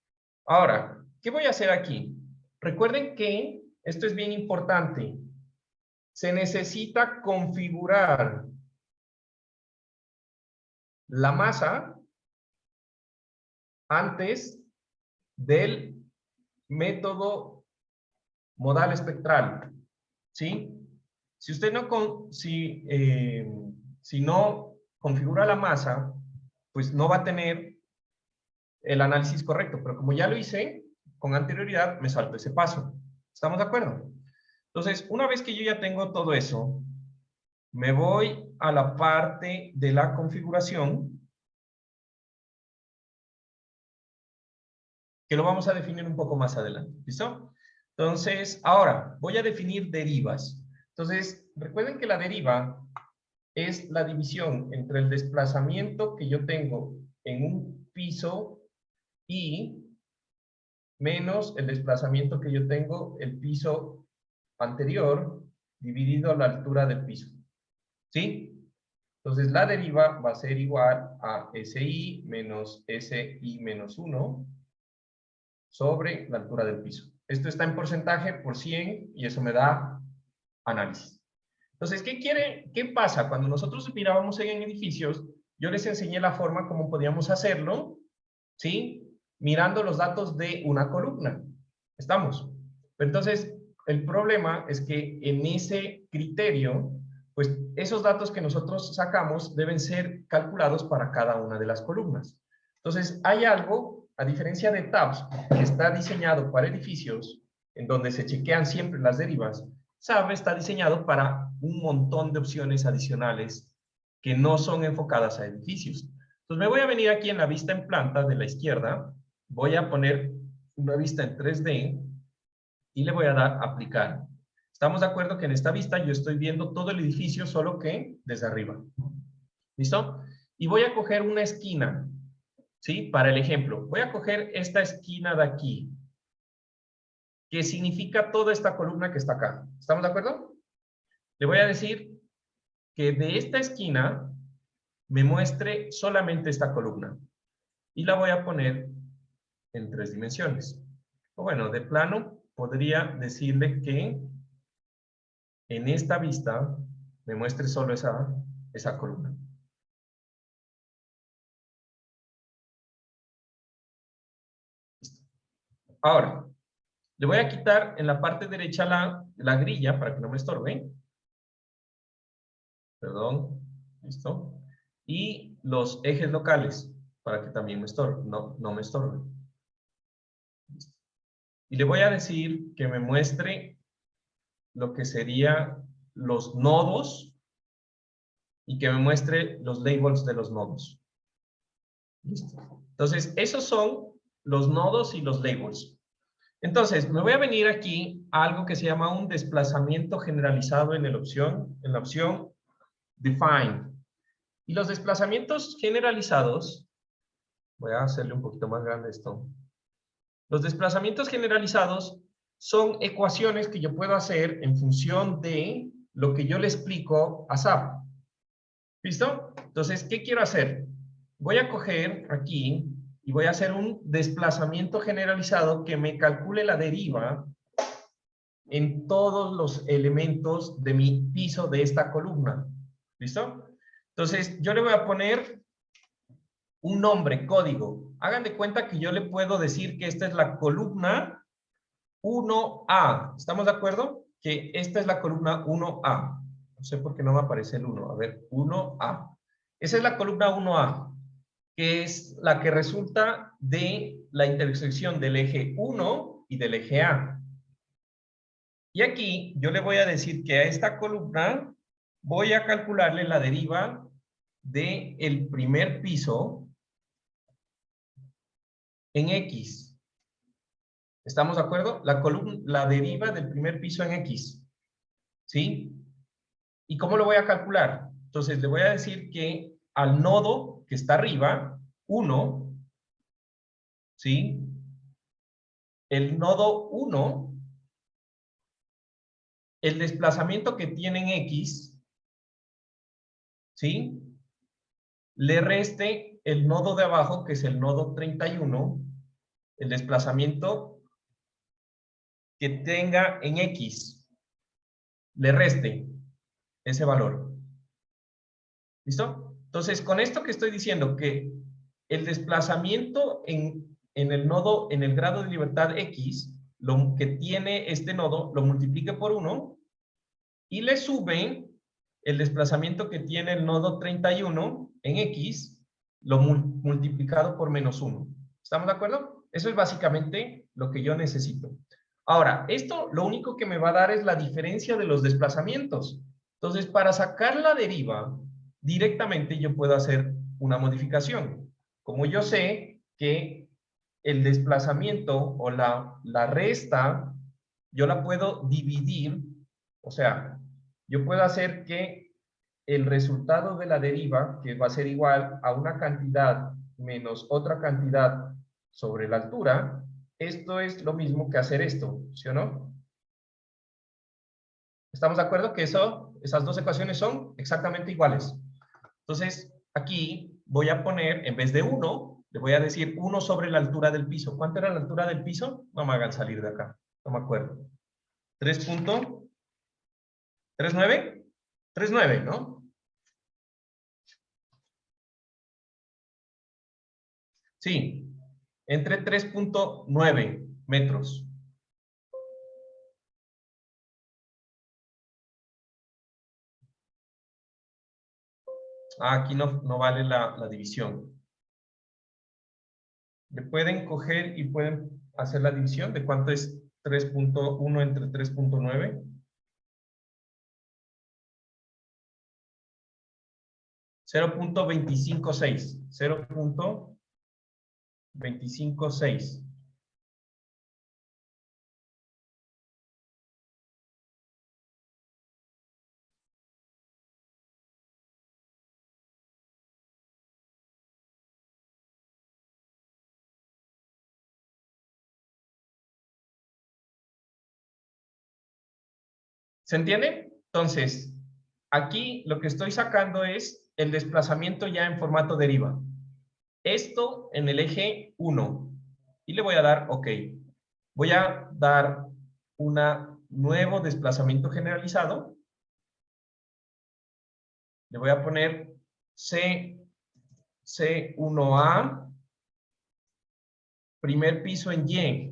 Ahora, ¿qué voy a hacer aquí? Recuerden que esto es bien importante. Se necesita configurar la masa antes del método modal espectral, ¿sí? Si usted no, si no configura la masa, pues no va a tener el análisis correcto, pero como ya lo hice con anterioridad, me salto ese paso. ¿Estamos de acuerdo? Entonces, una vez que yo ya tengo todo eso, me voy a la parte de la configuración, que lo vamos a definir un poco más adelante. ¿Listo? Entonces, ahora voy a definir derivas. Entonces, recuerden que la deriva es la división entre el desplazamiento que yo tengo en un piso y menos el desplazamiento que yo tengo el piso anterior dividido a la altura del piso. ¿Sí? Entonces, la deriva va a ser igual a SI menos SI menos 1 sobre la altura del piso. Esto está en porcentaje por 100 y eso me da análisis. Entonces, ¿qué pasa? Cuando nosotros mirábamos en edificios, yo les enseñé la forma como podíamos hacerlo, ¿sí? Mirando los datos de una columna. ¿Estamos? Pero entonces, el problema es que en ese criterio, pues esos datos que nosotros sacamos deben ser calculados para cada una de las columnas. Entonces, hay algo, a diferencia de TABS, que está diseñado para edificios, en donde se chequean siempre las derivas, SAP está diseñado para un montón de opciones adicionales que no son enfocadas a edificios. Entonces me voy a venir aquí en la vista en planta de la izquierda, voy a poner una vista en 3D y le voy a dar aplicar. Estamos de acuerdo que en esta vista yo estoy viendo todo el edificio, solo que desde arriba. ¿Listo? Y voy a coger una esquina, ¿sí? Para el ejemplo, voy a coger esta esquina de aquí, que significa toda esta columna que está acá. ¿Estamos de acuerdo? Le voy a decir que de esta esquina me muestre solamente esta columna. Y la voy a poner en 3 dimensiones. O bueno, de plano, podría decirle que en esta vista me muestre solo esa columna. Listo. Ahora, le voy a quitar en la parte derecha la grilla para que no me estorbe. Perdón, listo. Y los ejes locales para que también me estorbe, no me estorbe. Listo. Y le voy a decir que me muestre lo que serían los nodos y que me muestre los labels de los nodos. Listo. Entonces, esos son los nodos y los labels. Entonces, me voy a venir aquí a algo que se llama un desplazamiento generalizado en la opción Define. Y los desplazamientos generalizados, voy a hacerle un poquito más grande esto. Los desplazamientos generalizados son ecuaciones que yo puedo hacer en función de lo que yo le explico a SAP. ¿Listo? Entonces, ¿qué quiero hacer? Voy a coger aquí y voy a hacer un desplazamiento generalizado que me calcule la deriva en todos los elementos de mi piso de esta columna. ¿Listo? Entonces, yo le voy a poner un nombre, código. Hagan de cuenta que yo le puedo decir que esta es la columna 1A. ¿Estamos de acuerdo? Que esta es la columna 1A. No sé por qué no me aparece el 1. A ver, 1A. Esa es la columna 1A, que es la que resulta de la intersección del eje 1 y del eje A. Y aquí yo le voy a decir que a esta columna voy a calcularle la deriva del primer piso en X. ¿Estamos de acuerdo? La deriva del primer piso en X. ¿Sí? ¿Y cómo lo voy a calcular? Entonces le voy a decir que al nodo que está arriba, 1, ¿sí? El nodo 1, el desplazamiento que tiene en X, ¿sí? Le reste el nodo de abajo, que es el nodo 31, el desplazamiento que tenga en X, le reste ese valor. ¿Listo? Entonces, con esto que estoy diciendo, que el desplazamiento en el nodo, en el grado de libertad X, lo que tiene este nodo, lo multiplique por 1 y le sube el desplazamiento que tiene el nodo 31 en X, lo multiplicado por menos 1. ¿Estamos de acuerdo? Eso es básicamente lo que yo necesito. Ahora, esto lo único que me va a dar es la diferencia de los desplazamientos. Entonces, para sacar la deriva, directamente yo puedo hacer una modificación. Como yo sé que el desplazamiento o la resta, yo la puedo dividir, o sea, yo puedo hacer que el resultado de la deriva, que va a ser igual a una cantidad menos otra cantidad sobre la altura, esto es lo mismo que hacer esto, ¿sí o no? ¿Estamos de acuerdo que esas dos ecuaciones son exactamente iguales? Entonces, aquí voy a poner, en vez de 1, le voy a decir 1 sobre la altura del piso. ¿Cuánto era la altura del piso? No me hagan salir de acá, no me acuerdo. 3.39, 3.9, ¿no? Sí, entre 3.9 metros. Aquí no vale la división. Le pueden coger y pueden hacer la división de cuánto es 3.1 entre 3.9. 0.256. 0.256. ¿Se entiende? Entonces, aquí lo que estoy sacando es el desplazamiento ya en formato deriva. Esto en el eje 1. Y le voy a dar OK. Voy a dar un nuevo desplazamiento generalizado. le voy a poner C1A, primer piso en Y,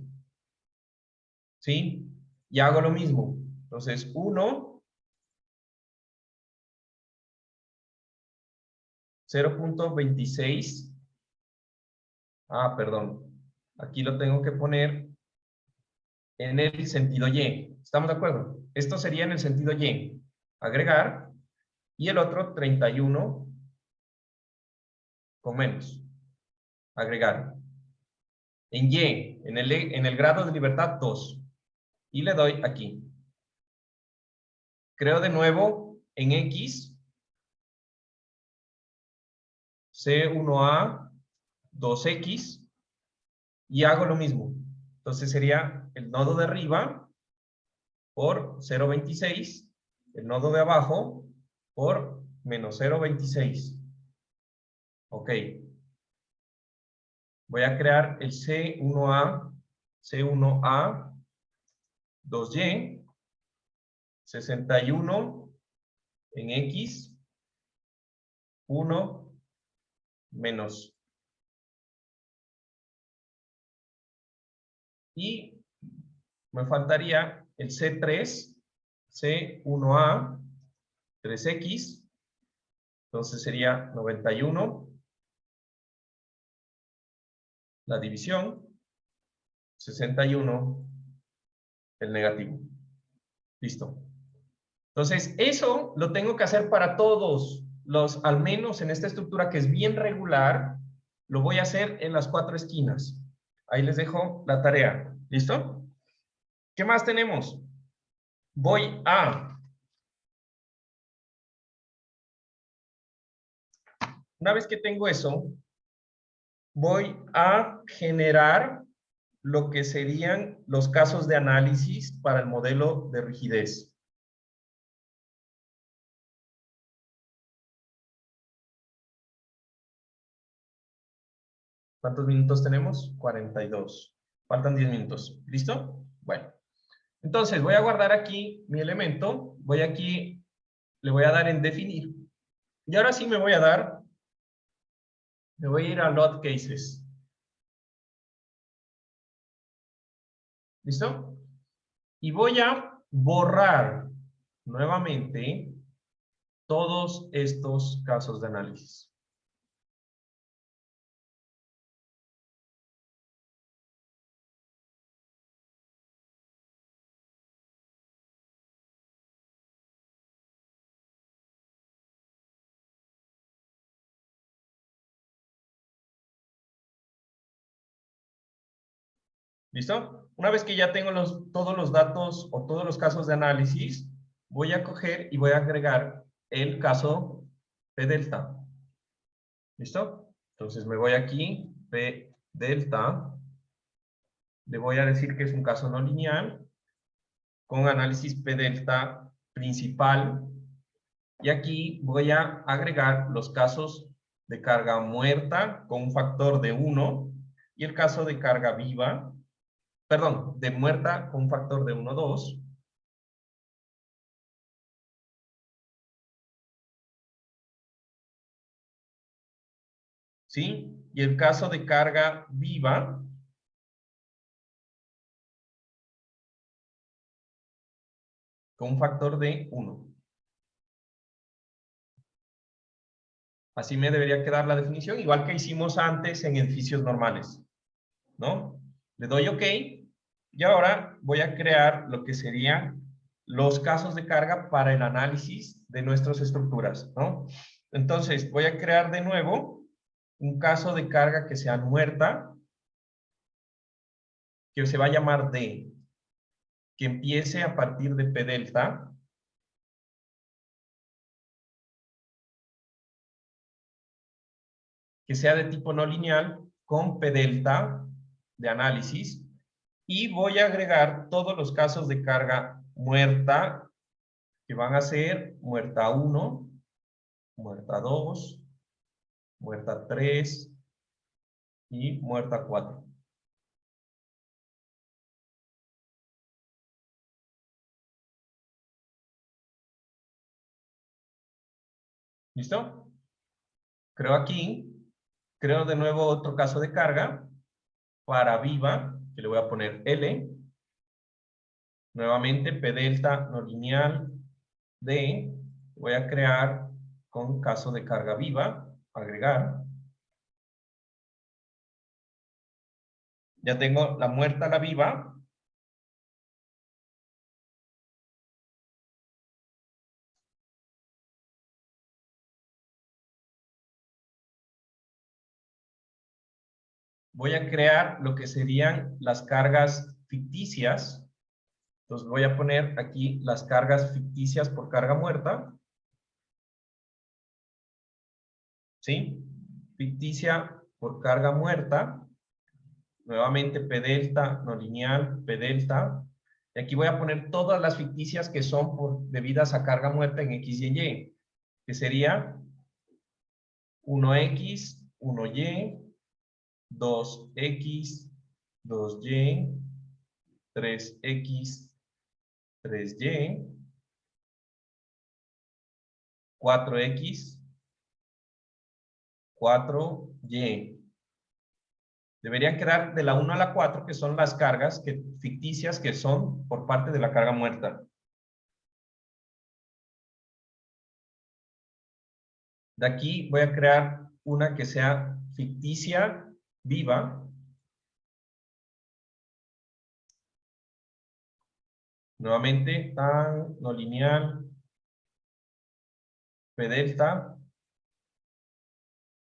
¿sí? Y hago lo mismo. Entonces, 1, 0.26. Ah, perdón. Aquí lo tengo que poner en el sentido Y. ¿Estamos de acuerdo? Esto sería en el sentido Y. Agregar. Y el otro, 31 con menos. Agregar. En Y, en el grado de libertad, 2. Y le doy aquí. Creo de nuevo en X. C1A, 2X. Y hago lo mismo. Entonces sería el nodo de arriba por 0.26. El nodo de abajo por menos 0.26. Ok. Voy a crear el C1A, 2Y, 61 en X, 1 menos. Y me faltaría el C3, C1A, 3X, entonces sería 91, la división, 61, el negativo. Listo. Entonces, eso lo tengo que hacer para todos los, al menos en esta estructura que es bien regular, lo voy a hacer en las 4 esquinas. Ahí les dejo la tarea. ¿Listo? ¿Qué más tenemos? Voy a... Una vez que tengo eso, voy a generar lo que serían los casos de análisis para el modelo de rigidez. ¿Cuántos minutos tenemos? 42. Faltan 10 minutos. ¿Listo? Bueno. Entonces, voy a guardar aquí mi elemento. Voy aquí, le voy a dar en definir. Y ahora sí me voy a ir a load cases. ¿Listo? Y voy a borrar nuevamente todos estos casos de análisis. ¿Listo? Una vez que ya tengo todos los datos o todos los casos de análisis, voy a coger y voy a agregar el caso P delta. ¿Listo? Entonces me voy aquí, P delta. Le voy a decir que es un caso no lineal con análisis P delta principal. Y aquí voy a agregar los casos de carga muerta con un factor de 1 y el caso de carga viva, perdón, de muerta con un factor de 1, 2. ¿Sí? Y el caso de carga viva con un factor de 1. Así me debería quedar la definición, igual que hicimos antes en edificios normales, ¿no? Le doy OK y ahora voy a crear lo que serían los casos de carga para el análisis de nuestras estructuras, ¿no? Entonces, voy a crear de nuevo un caso de carga que sea muerta, que se va a llamar D, que empiece a partir de P delta, que sea de tipo no lineal, con P delta de análisis, y voy a agregar todos los casos de carga muerta, que van a ser muerta 1, muerta 2, muerta 3 y muerta 4. ¿Listo? Creo aquí, creo de nuevo otro caso de carga para viva, que le voy a poner L. Nuevamente, P delta no lineal D. Voy a crear con caso de carga viva, agregar. Ya tengo la muerta, la viva. Voy a crear lo que serían las cargas ficticias. Entonces voy a poner aquí las cargas ficticias por carga muerta. ¿Sí? Ficticia por carga muerta. Nuevamente P delta no lineal, P delta. Y aquí voy a poner todas las ficticias que son debidas a carga muerta en X y en Y. Que sería 1X, 1Y, 2X, 2Y, 3X, 3Y, 4X, 4Y. Deberían quedar de la 1 a la 4, que son las cargas ficticias que son por parte de la carga muerta. De aquí voy a crear una que sea ficticia viva. Nuevamente, tan no lineal, P delta.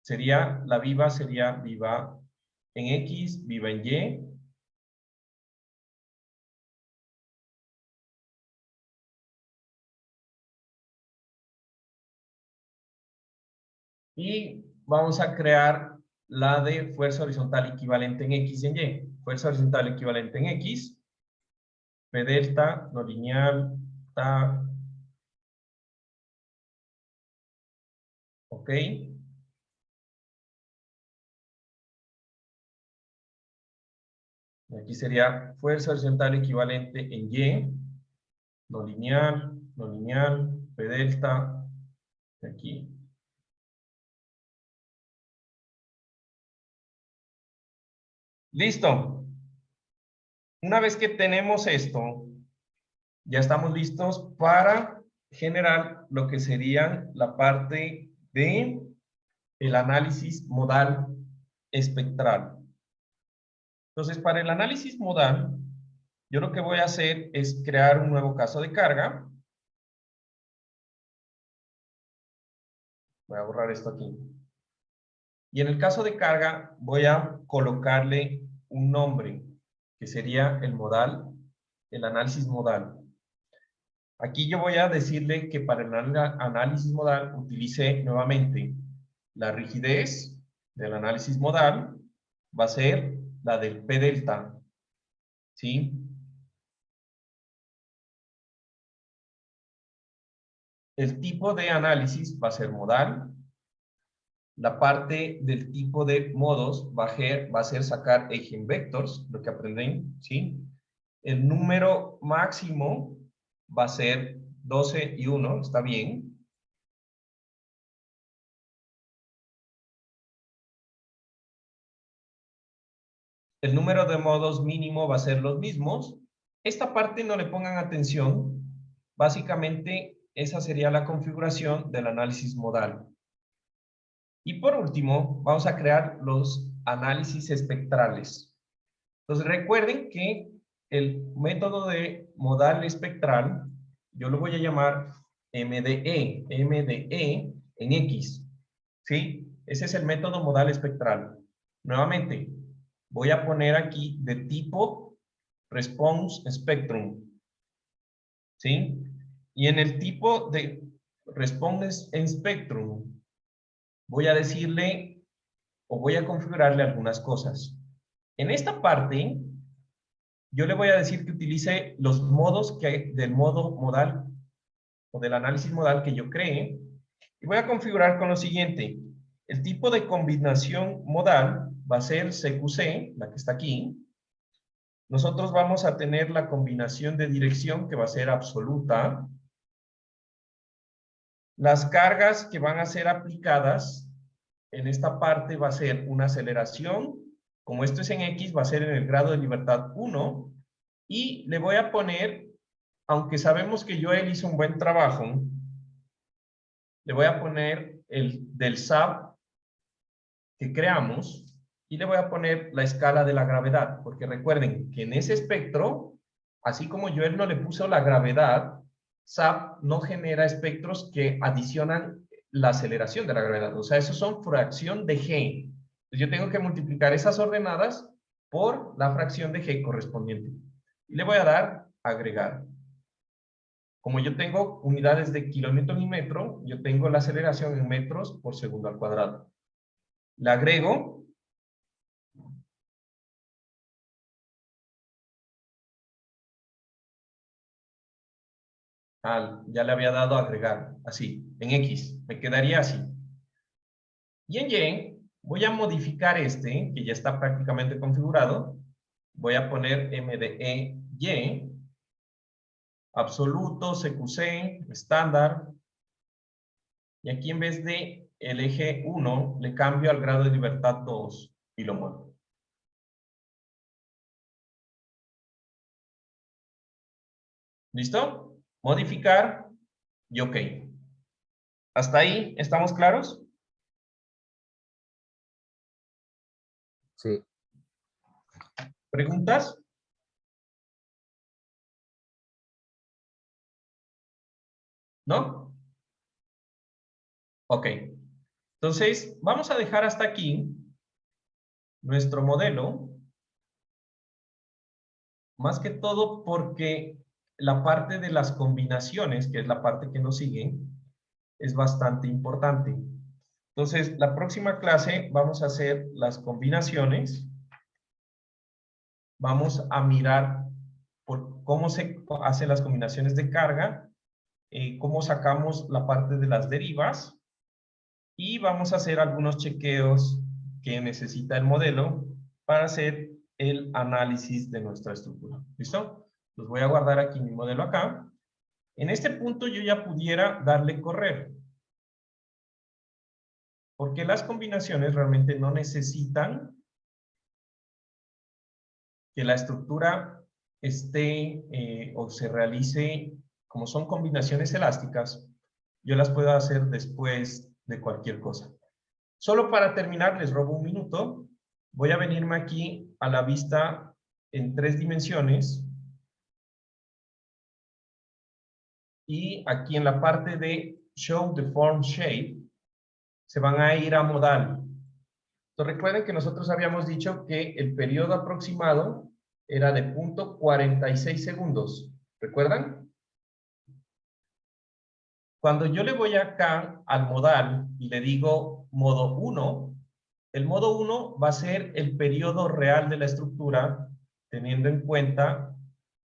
Sería, la viva sería viva en X, viva en Y. Y vamos a crear la de fuerza horizontal equivalente en X y en Y. Fuerza horizontal equivalente en X. P delta, no lineal, ta. Ok. Aquí sería fuerza horizontal equivalente en Y. No lineal, P delta. Aquí. Listo. Una vez que tenemos esto, ya estamos listos para generar lo que sería la parte de el análisis modal espectral. Entonces, para el análisis modal, yo lo que voy a hacer es crear un nuevo caso de carga. Voy a borrar esto aquí. Y en el caso de carga, voy a colocarle un nombre, que sería el modal, el análisis modal. Aquí yo voy a decirle que para el análisis modal utilice nuevamente la rigidez del análisis modal, va a ser la del P delta. ¿Sí? El tipo de análisis va a ser modal. La parte del tipo de modos va a ser sacar eigenvectors, lo que aprenden, ¿sí? El número máximo va a ser 12 y 1, ¿está bien? El número de modos mínimo va a ser los mismos. Esta parte no le pongan atención. Básicamente, esa sería la configuración del análisis modal. Y por último, vamos a crear los análisis espectrales. Entonces, recuerden que el método de modal espectral, yo lo voy a llamar MDE en X. ¿Sí? Ese es el método modal espectral. Nuevamente, voy a poner aquí de tipo response spectrum. ¿Sí? Y en el tipo de response spectrum, voy a decirle o voy a configurarle algunas cosas. En esta parte, yo le voy a decir que utilice los modos del modo modal o del análisis modal que yo cree. Y voy a configurar con lo siguiente. El tipo de combinación modal va a ser CQC, la que está aquí. Nosotros vamos a tener la combinación de dirección que va a ser absoluta. Las cargas que van a ser aplicadas en esta parte va a ser una aceleración. Como esto es en X, va a ser en el grado de libertad 1. Y le voy a poner, aunque sabemos que Joel hizo un buen trabajo, le voy a poner el del SAP que creamos y le voy a poner la escala de la gravedad, porque recuerden que en ese espectro, así como Joel no le puso la gravedad, SAP no genera espectros que adicionan la aceleración de la gravedad. O sea, esos son fracción de G. Entonces yo tengo que multiplicar esas ordenadas por la fracción de G correspondiente. Y le voy a dar agregar. Como yo tengo unidades de kilómetro y metro, yo tengo la aceleración en metros por segundo al cuadrado. Le agrego. Ya le había dado agregar, así, en X. Me quedaría así. Y en Y, voy a modificar este, que ya está prácticamente configurado. Voy a poner MDE Y, absoluto, CQC, estándar. Y aquí en vez de el eje 1, le cambio al grado de libertad 2 y lo muevo. ¿Listo? Modificar y OK. ¿Hasta ahí estamos claros? Sí. ¿Preguntas? ¿No? OK. Entonces, vamos a dejar hasta aquí nuestro modelo. Más que todo porque la parte de las combinaciones, que es la parte que nos sigue, es bastante importante. Entonces, la próxima clase vamos a hacer las combinaciones. Vamos a mirar por cómo se hacen las combinaciones de carga, cómo sacamos la parte de las derivas, y vamos a hacer algunos chequeos que necesita el modelo para hacer el análisis de nuestra estructura. ¿Listo? Los voy a guardar aquí mi modelo acá. En este punto yo ya pudiera darle correr. Porque las combinaciones realmente no necesitan que la estructura esté o se realice, como son combinaciones elásticas, yo las puedo hacer después de cualquier cosa. Solo para terminar, les robo un minuto. Voy a venirme aquí a la vista en 3 dimensiones. Y aquí en la parte de Show the Form Shape, se van a ir a modal. Entonces recuerden que nosotros habíamos dicho que el periodo aproximado era de 0.46 segundos. ¿Recuerdan? Cuando yo le voy acá al modal y le digo modo 1, el modo 1 va a ser el periodo real de la estructura, teniendo en cuenta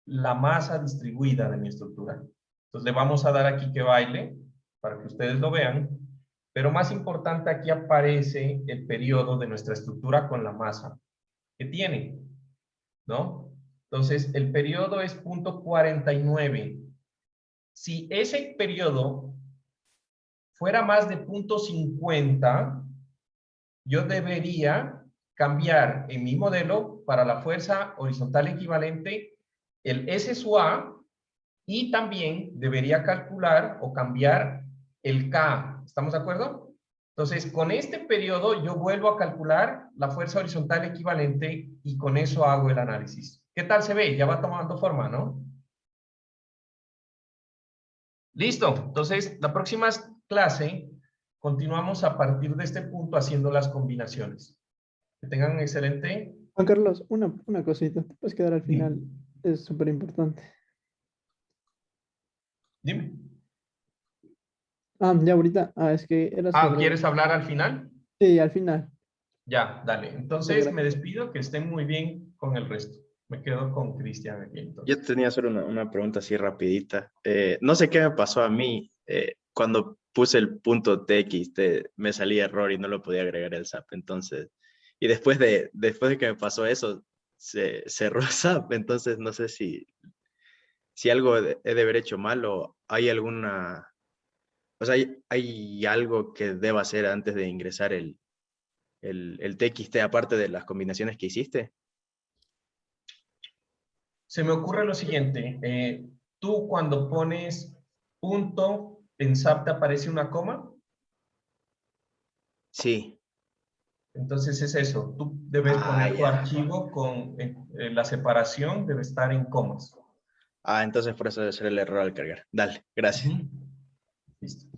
la masa distribuida de mi estructura. Entonces le vamos a dar aquí que baile, para que ustedes lo vean, pero más importante, aquí aparece el periodo de nuestra estructura con la masa que tiene, ¿no? Entonces el periodo es 0.49. Si ese periodo fuera más de 0.50, yo debería cambiar en mi modelo para la fuerza horizontal equivalente el S sub A, y también debería calcular o cambiar el K. ¿Estamos de acuerdo? Entonces, con este periodo yo vuelvo a calcular la fuerza horizontal equivalente y con eso hago el análisis. ¿Qué tal se ve? Ya va tomando forma, ¿no? Listo. Entonces, la próxima clase continuamos a partir de este punto haciendo las combinaciones. Que tengan un excelente... Juan Carlos, una cosita, te puedes quedar al final, es súper importante. Dime. Ya ahorita, es que era sobre... ¿Quieres hablar al final? Sí, al final. Ya, dale. Muchas Entonces me gracias. despido, que estén muy bien con el resto. Me quedo con Cristian aquí entonces. Yo tenía solo una pregunta así rapidita. No sé qué me pasó a mí. Cuando puse el punto TXT me salía error y no lo podía agregar el SAP. Entonces, y después de que me pasó eso, se cerró SAP. Entonces no sé si algo he de haber hecho mal o hay alguna O sea, ¿hay algo que deba hacer antes de ingresar el TXT aparte de las combinaciones que hiciste? Se me ocurre lo siguiente. Tú cuando pones punto, en SAP te aparece una coma. Sí. Entonces es eso. Tú debes poner tu Ya. archivo con la separación, debe estar en comas. Entonces por eso debe ser el error al cargar. Dale, gracias. Ujú. Listo.